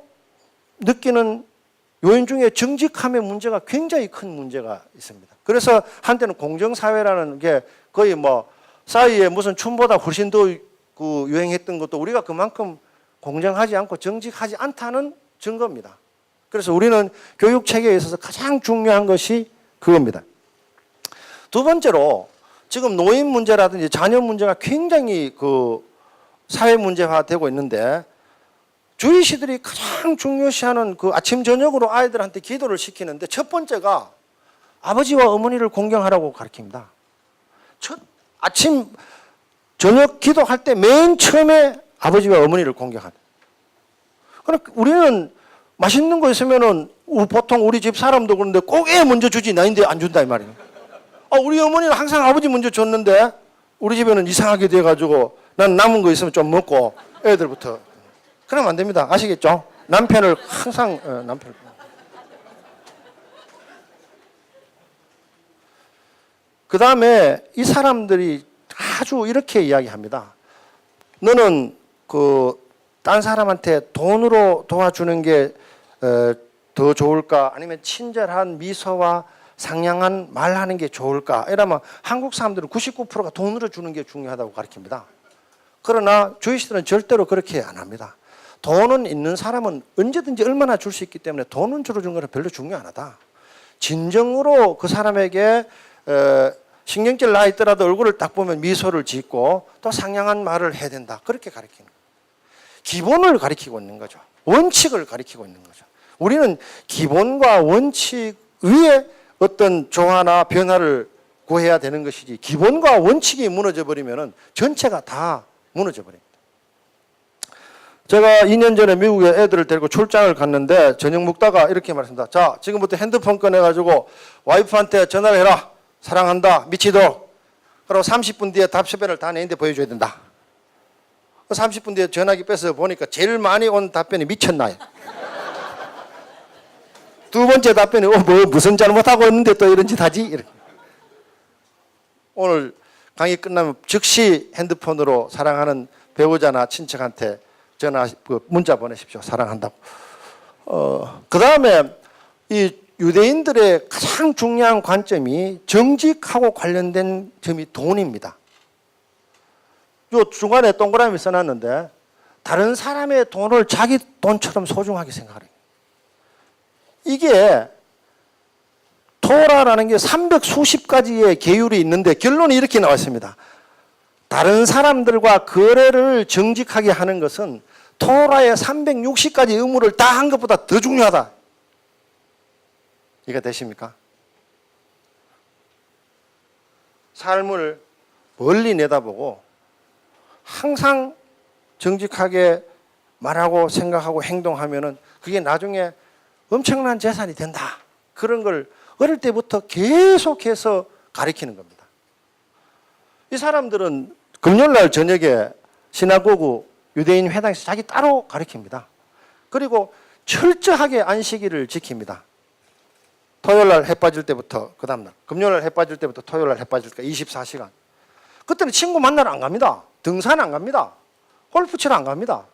느끼는 요인 중에 정직함의 문제가 굉장히 큰 문제가 있습니다. 그래서 한때는 공정사회라는 게 거의 뭐 싸이의 무슨 춤보다 훨씬 더 유행했던 것도 우리가 그만큼 공정하지 않고 정직하지 않다는 증거입니다. 그래서 우리는 교육 체계에 있어서 가장 중요한 것이 그겁니다. 두 번째로 지금 노인 문제라든지 자녀 문제가 굉장히 사회 문제화되고 있는데 주의시들이 가장 중요시하는 아침 저녁으로 아이들한테 기도를 시키는데 첫 번째가 아버지와 어머니를 공경하라고 가르칩니다. 아침 저녁 기도할 때 맨 처음에 아버지와 어머니를 공경하는. 그러니까 우리는 맛있는 거 있으면은 보통 우리 집 사람도 그런데 꼭 애 먼저 주지 나인데 안 준다 이 말이에요. 우리 어머니는 항상 아버지 먼저 줬는데 우리 집에는 이상하게 돼가지고 난 남은 거 있으면 좀 먹고 애들부터. 그러면 안 됩니다. 아시겠죠? 남편을 항상 남편. 그 다음에 이 사람들이 아주 이렇게 이야기합니다. 너는 딴 사람한테 돈으로 도와주는 게 더 좋을까? 아니면 친절한 미소와 상냥한 말하는 게 좋을까? 이러면 한국 사람들은 99%가 돈으로 주는 게 중요하다고 가르칩니다. 그러나 주의시들은 절대로 그렇게 안 합니다. 돈은 있는 사람은 언제든지 얼마나 줄 수 있기 때문에 돈은 주로 주는 것은 별로 중요 안 하다. 진정으로 그 사람에게 신경질 나 있더라도 얼굴을 딱 보면 미소를 짓고 또 상냥한 말을 해야 된다. 그렇게 가르치는 거예요. 기본을 가르치고 있는 거죠. 원칙을 가르치고 있는 거죠. 우리는 기본과 원칙 위에 어떤 조화나 변화를 구해야 되는 것이지 기본과 원칙이 무너져 버리면 전체가 다 무너져 버립니다. 제가 2년 전에 미국에 애들을 데리고 출장을 갔는데 저녁 먹다가 이렇게 말했습니다. 자, 지금부터 핸드폰 꺼내가지고 와이프한테 전화를 해라. 사랑한다. 미치도록. 그리고 30분 뒤에 답변을 다 내는데 보여줘야 된다. 30분 뒤에 전화기 뺏어 보니까 제일 많이 온 답변이 미쳤나요? 두 번째 답변이 무슨 잘못하고 있는데 또 이런 짓 하지? 이렇게. 오늘 강의 끝나면 즉시 핸드폰으로 사랑하는 배우자나 친척한테 문자 보내십시오. 사랑한다고. 그 다음에 이 유대인들의 가장 중요한 관점이 정직하고 관련된 점이 돈입니다. 요 중간에 동그라미 써놨는데 다른 사람의 돈을 자기 돈처럼 소중하게 생각하래요. 이게 토라라는 게 300수십 가지의 계율이 있는데 결론이 이렇게 나왔습니다. 다른 사람들과 거래를 정직하게 하는 것은 토라의 360가지 의무를 다 한 것보다 더 중요하다. 이해가 되십니까? 삶을 멀리 내다보고 항상 정직하게 말하고 생각하고 행동하면은 그게 나중에 엄청난 재산이 된다. 그런 걸 어릴 때부터 계속해서 가르치는 겁니다. 이 사람들은 금요일날 저녁에 시나고그 유대인 회당에서 자기 따로 가르칩니다. 그리고 철저하게 안식일을 지킵니다. 토요일날 해 빠질 때부터 그 다음날 금요일날 해 빠질 때부터 토요일날 해 빠질 때 24시간. 그때는 친구 만나러 안 갑니다. 등산 안 갑니다. 골프 치러 안 갑니다.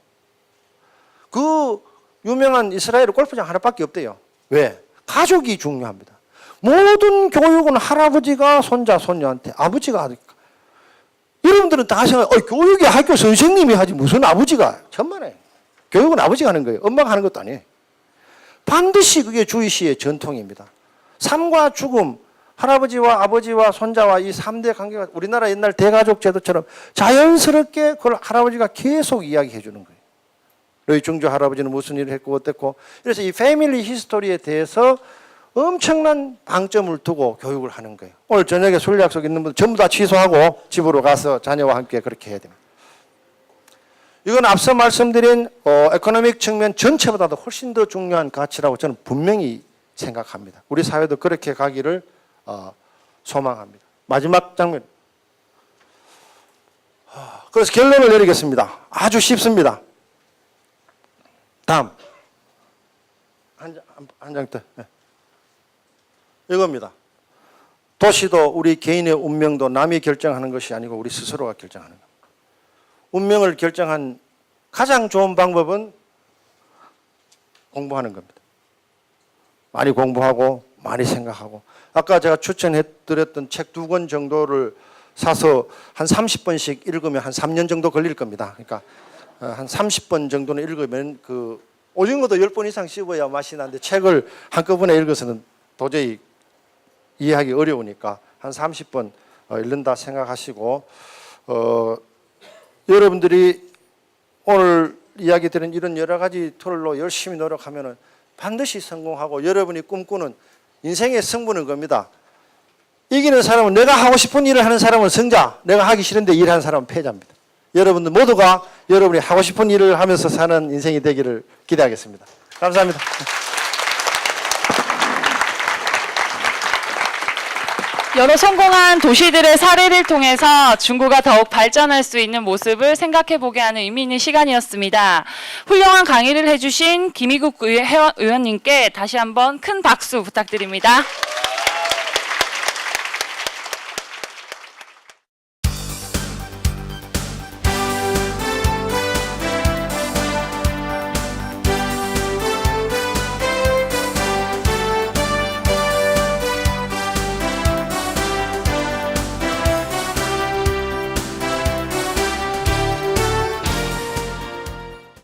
그 유명한 이스라엘 골프장 하나밖에 없대요. 왜? 가족이 중요합니다. 모든 교육은 할아버지가 손자, 손녀한테, 아버지가 하니까. 여러분들은 다 생각해요. 교육이 학교 선생님이 하지 무슨 아버지가. 천만에. 교육은 아버지가 하는 거예요. 엄마가 하는 것도 아니에요. 반드시 그게 주의시의 전통입니다. 삶과 죽음, 할아버지와 아버지와 손자와 이 3대 관계가 우리나라 옛날 대가족 제도처럼 자연스럽게 그걸 할아버지가 계속 이야기해 주는 거예요. 너희 중조 할아버지는 무슨 일을 했고 어땠고. 그래서 이 패밀리 히스토리에 대해서 엄청난 방점을 두고 교육을 하는 거예요. 오늘 저녁에 술 약속 있는 분들 전부 다 취소하고 집으로 가서 자녀와 함께 그렇게 해야 됩니다. 이건 앞서 말씀드린 에코노믹 측면 전체보다도 훨씬 더 중요한 가치라고 저는 분명히 생각합니다. 우리 사회도 그렇게 가기를 소망합니다. 마지막 장면. 그래서 결론을 내리겠습니다. 아주 쉽습니다. 다음. 한 장 더. 네. 이겁니다. 도시도 우리 개인의 운명도 남이 결정하는 것이 아니고 우리 스스로가 결정하는 겁니다. 운명을 결정한 가장 좋은 방법은 공부하는 겁니다. 많이 공부하고 많이 생각하고, 아까 제가 추천해드렸던 책 2권 정도를 사서 한 30번씩 읽으면 한 3년 정도 걸릴 겁니다. 그러니까 한 30번 정도는 읽으면 그 오징어도 10번 이상 씹어야 맛이 나는데 책을 한꺼번에 읽어서는 도저히 이해하기 어려우니까 한 30번 읽는다 생각하시고, 여러분들이 오늘 이야기 드린 이런 여러 가지 툴로 열심히 노력하면 반드시 성공하고 여러분이 꿈꾸는 인생의 승부는 겁니다. 이기는 사람은, 내가 하고 싶은 일을 하는 사람은 승자, 내가 하기 싫은데 일하는 사람은 패자입니다. 여러분들 모두가 여러분이 하고 싶은 일을 하면서 사는 인생이 되기를 기대하겠습니다. 감사합니다. 여러 성공한 도시들의 사례를 통해서 중구가 더욱 발전할 수 있는 모습을 생각해보게 하는 의미 있는 시간이었습니다. 훌륭한 강의를 해주신 김희국 의원님께 다시 한번 큰 박수 부탁드립니다.